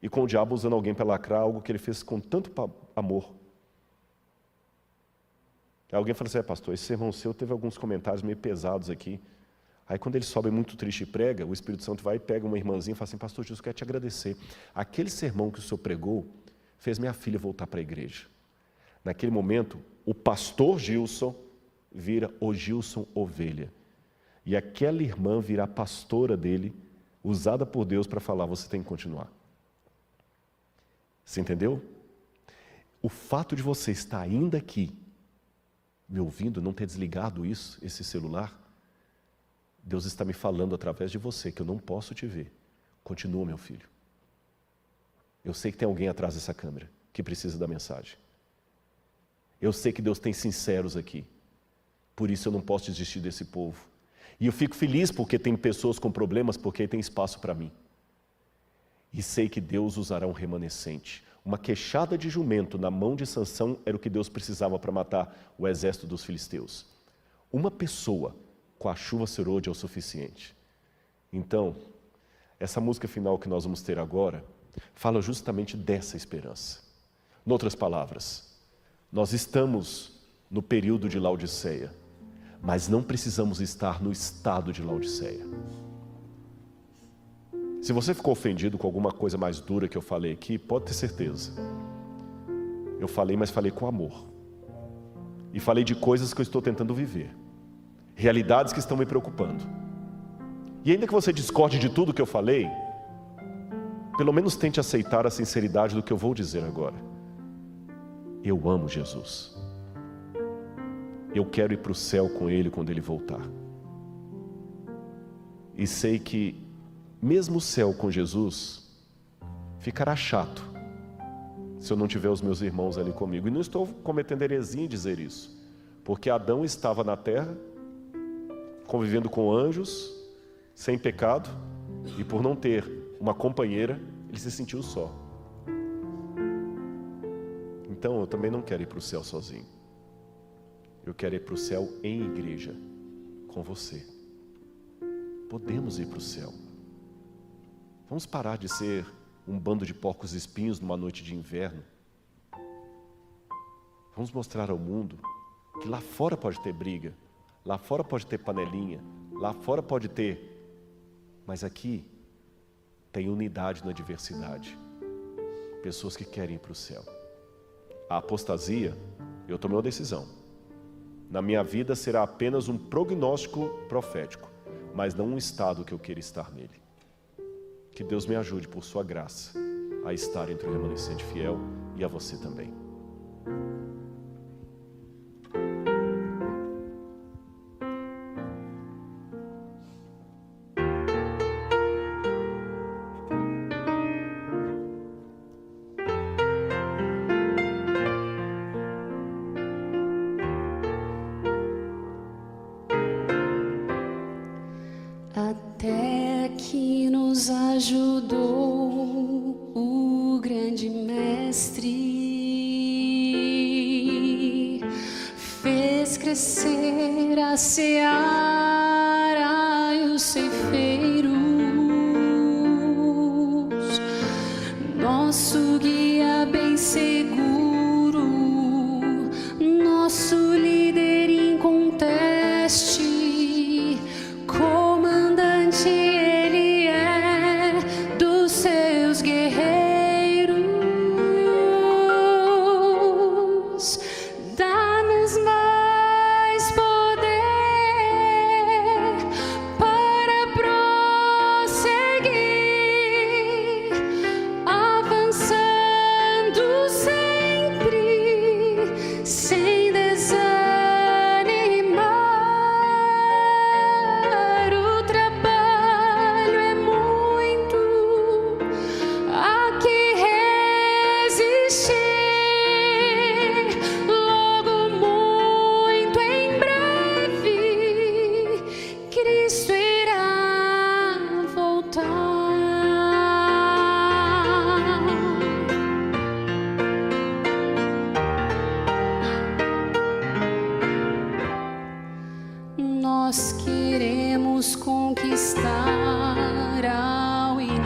e com o diabo usando alguém para lacrar algo que ele fez com tanto amor. Alguém fala assim, pastor, esse sermão seu teve alguns comentários meio pesados aqui. Aí quando ele sobe muito triste e prega, o Espírito Santo vai e pega uma irmãzinha e fala assim, pastor Jesus, eu quero te agradecer. Aquele sermão que o senhor pregou fez minha filha voltar para a igreja. Naquele momento, o pastor Gilson vira o Gilson Ovelha. E aquela irmã virá pastora dele, usada por Deus para falar, você tem que continuar. Você entendeu? O fato de você estar ainda aqui, me ouvindo, não ter desligado esse celular, Deus está me falando através de você que eu não posso te ver. Continua, meu filho. Eu sei que tem alguém atrás dessa câmera que precisa da mensagem. Eu sei que Deus tem sinceros aqui. Por isso eu não posso desistir desse povo. E eu fico feliz porque tem pessoas com problemas, porque tem espaço para mim. E sei que Deus usará um remanescente. Uma queixada de jumento na mão de Sansão era o que Deus precisava para matar o exército dos filisteus. Uma pessoa com a chuva serôdia é o suficiente. Então, essa música final que nós vamos ter agora fala justamente dessa esperança. Em outras palavras, nós estamos no período de Laodiceia, mas não precisamos estar no estado de Laodiceia. Se você ficou ofendido com alguma coisa mais dura que eu falei aqui, pode ter certeza. Eu falei, mas falei com amor. E falei de coisas que eu estou tentando viver. Realidades que estão me preocupando. E ainda que você discorde de tudo que eu falei, pelo menos tente aceitar a sinceridade do que eu vou dizer agora. Eu amo Jesus. Eu quero ir para o céu com Ele quando Ele voltar. E sei que mesmo o céu com Jesus ficará chato se eu não tiver os meus irmãos ali comigo. E não estou cometendo heresia em dizer isso, porque Adão estava na terra, convivendo com anjos, sem pecado, e por não ter uma companheira, ele se sentiu só. Então eu também não quero ir para o céu sozinho. Eu quero ir para o céu em igreja, com você. Podemos ir para o céu. Vamos parar de ser um bando de porcos espinhos numa noite de inverno. Vamos mostrar ao mundo que lá fora pode ter briga, lá fora pode ter panelinha, lá fora pode ter, mas aqui tem unidade na diversidade. Pessoas que querem ir para o céu. A apostasia, eu tomei uma decisão. Na minha vida será apenas um prognóstico profético, mas não um estado que eu queira estar nele. Que Deus me ajude, por sua graça, a estar entre o remanescente fiel e a você também. Até que nos ajudou o grande mestre, fez crescer a seara e os ceifeiros, nosso guia bem seguro, nosso líder inconteste. Ele é dos seus guerreiros, dá-nos mais poder para prosseguir, avançando sempre, sem desanimar. Nós queremos conquistar ao inimigo,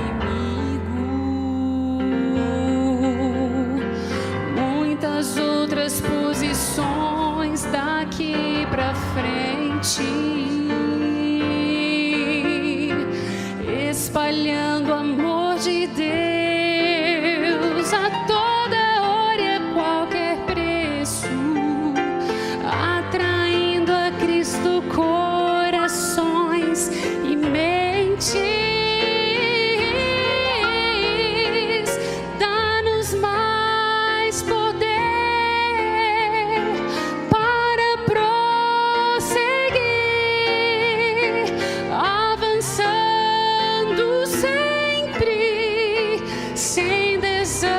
muitas outras posições daqui pra frente. espalhando o amor de Deus a toda hora e a qualquer preço, atraindo a Cristo corações e mentes. Dá-nos mais poder para prosseguir, avançando sempre, sem desanimar.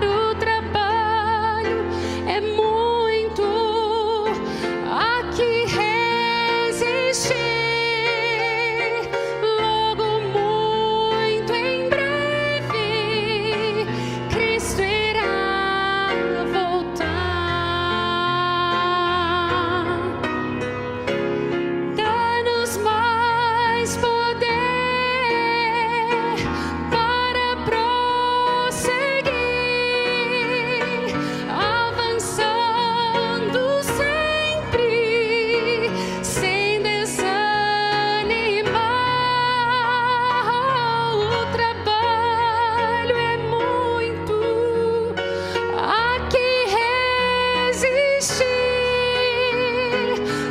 O trabalho é muito, há que resistir. Logo, muito em breve, Cristo irá voltar. Dá-nos mais poder para prosseguir, avançando sempre, sem desanimar. O trabalho é muito, há que resistir.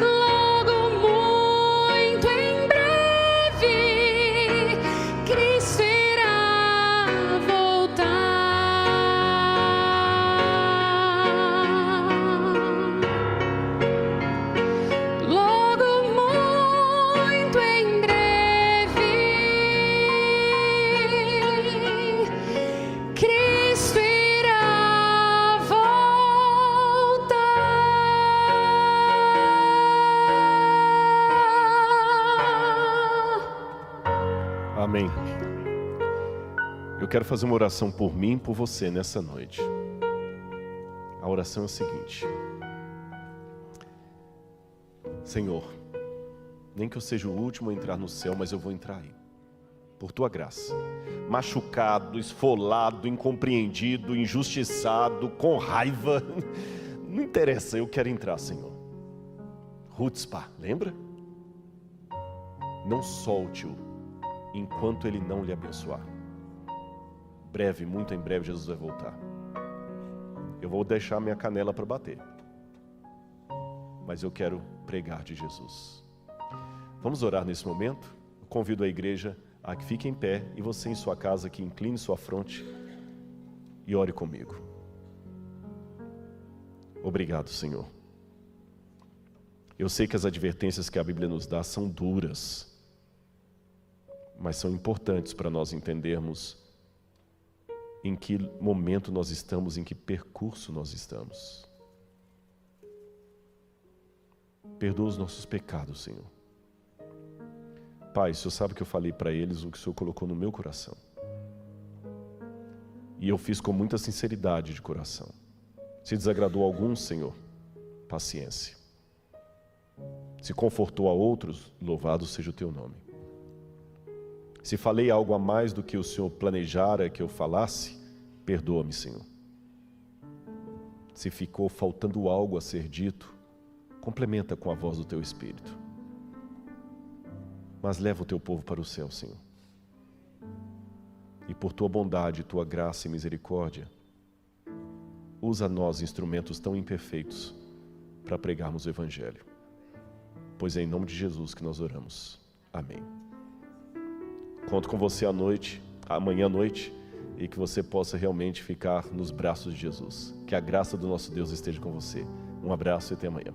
Logo, muito em breve, Cristo irá voltar. Logo, muito em breve, Cristo irá voltar. Amém. Eu quero fazer uma oração por mim e por você nessa noite. A oração é a seguinte: Senhor, nem que eu seja o último a entrar no céu, mas eu vou entrar aí, por Tua graça. Machucado, esfolado, incompreendido, injustiçado, com raiva, não interessa, eu quero entrar, Senhor. Rutzpah, lembra? Não solte-o enquanto Ele não lhe abençoar. Breve, muito em breve, Jesus vai voltar. Eu vou deixar minha canela para bater, mas eu quero pregar de Jesus. Vamos orar nesse momento? Eu convido a igreja a que fique em pé, e você em sua casa que incline sua fronte e ore comigo. Obrigado, Senhor. Eu sei que as advertências que a Bíblia nos dá são duras, mas são importantes para nós entendermos em que momento nós estamos, em que percurso nós estamos. Perdoa os nossos pecados, Senhor. Pai, o Senhor sabe que eu falei para eles o que o Senhor colocou no meu coração. E eu fiz com muita sinceridade de coração. Se desagradou a alguns, Senhor, paciência. Se confortou a outros, louvado seja o Teu nome. Se falei algo a mais do que o Senhor planejara que eu falasse, perdoa-me, Senhor. Se ficou faltando algo a ser dito, complementa com a voz do Teu Espírito. Mas leva o Teu povo para o céu, Senhor. E por Tua bondade, Tua graça e misericórdia, usa nós, instrumentos tão imperfeitos, para pregarmos o Evangelho. Pois é em nome de Jesus que nós oramos. Amém. Conto com você amanhã à noite, e que você possa realmente ficar nos braços de Jesus. Que a graça do nosso Deus esteja com você. Um abraço e até amanhã.